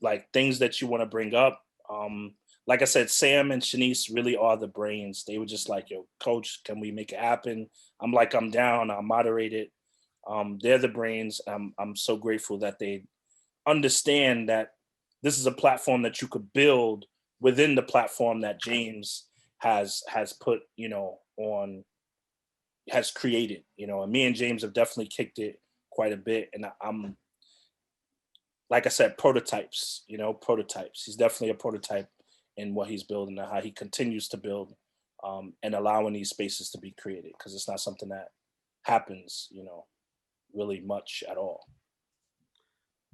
like things that you want to bring up, like I said, Sam and Shanice really are the brains. They were just like, yo, Coach, can we make it happen? I'm like, I'm down. I'll moderate it. They're the brains. I'm so grateful that they understand that this is a platform that you could build within the platform that James has put, on, has created, and me and James have definitely kicked it quite a bit. And I'm, like I said, prototypes. He's definitely a prototype in what he's building and how he continues to build, and allowing these spaces to be created, because it's not something that happens, really much at all.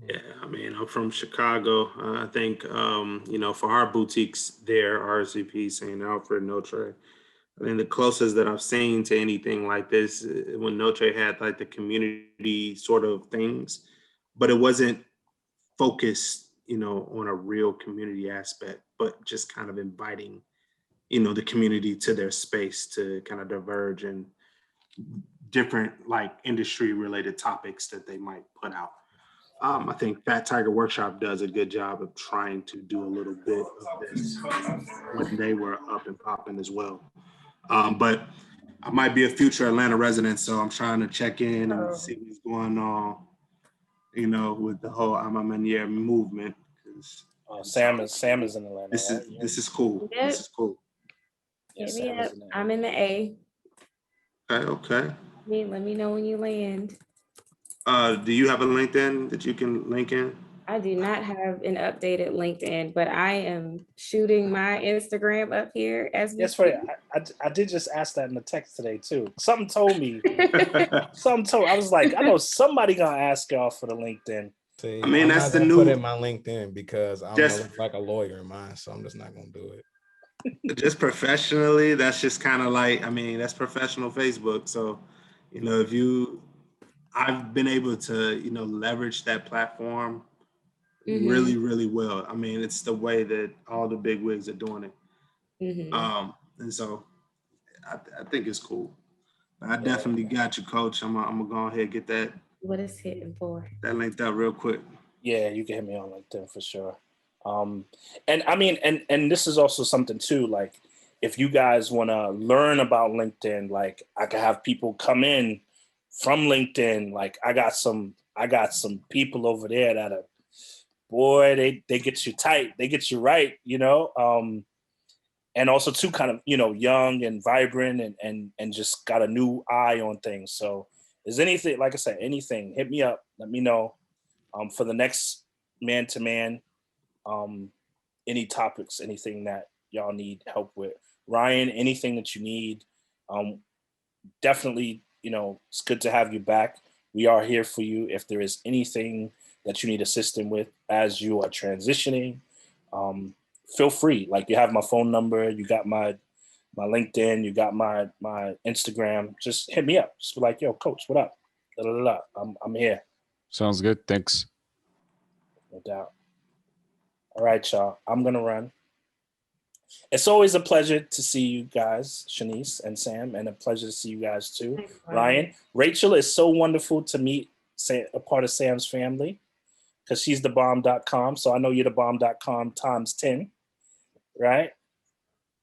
Yeah, I mean, I'm from Chicago. I think, for our boutiques there, RCP, St. Alfred, Notre, I think the closest that I've seen to anything like this when Notre had like the community sort of things, but it wasn't focused, on a real community aspect, but just kind of inviting, the community to their space to kind of diverge in different like industry related topics that they might put out. I think Fat Tiger Workshop does a good job of trying to do a little bit of this when they were up and popping as well. But I might be a future Atlanta resident, so I'm trying to check in and see what's going on, with the whole Amamanier movement. Sam is in Atlanta. This right? is cool. Yep. This is cool. Yeah, Hit Sam me is up. in Atlanta. I'm in the A. Okay. Let me know when you land. Do you have a LinkedIn that you can link in? I do not have an updated LinkedIn, but I am shooting my Instagram up here as we Yes, right. I did just ask that in the text today too. Something told me. I was like, I know somebody gonna ask y'all for the LinkedIn. See, I mean, I'm that's not the gonna new- put in my LinkedIn because I'm Just- gonna look like a lawyer in mine, so I'm just not gonna do it. Just professionally, that's just kind of like, that's professional Facebook. So, I've been able to, leverage that platform really, really well. It's the way that all the big wigs are doing it. And so I think it's cool. I definitely got you, Coach. I'm gonna go ahead and get that What is hitting for? linked up real quick. Yeah, you can hit me on LinkedIn for sure. And I mean, and this is also something too, like if you guys want to learn about LinkedIn, like I could have people come in from LinkedIn. Like I got some people over there that are, boy, they get you tight, they get you right, and also too kind of, young and vibrant and just got a new eye on things. So is anything, like I said, anything, hit me up, let me know. For the next man to man, any topics, anything that y'all need help with. Ryan, anything that you need, definitely, it's good to have you back. We are here for you. If there is anything that you need assistance with as you are transitioning, feel free. Like you have my phone number, you got my LinkedIn, you got my Instagram. Just hit me up. Just be like, yo, Coach, what up? Da, da, da, da. I'm here. Sounds good. Thanks. No doubt. All right, y'all. I'm gonna run. It's always a pleasure to see you guys, Shanice and Sam, and a pleasure to see you guys too. Thanks, Ryan, Rachel is so wonderful to meet, a part of Sam's family, because she's the bomb.com. So I know you're the bomb.com times 10, right?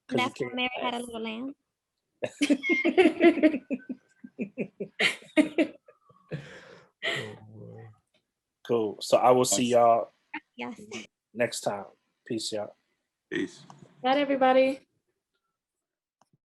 And that's why Mary had a little lamb. Cool. So I will see y'all Yes. next time. Peace, y'all. Peace. Bye, everybody.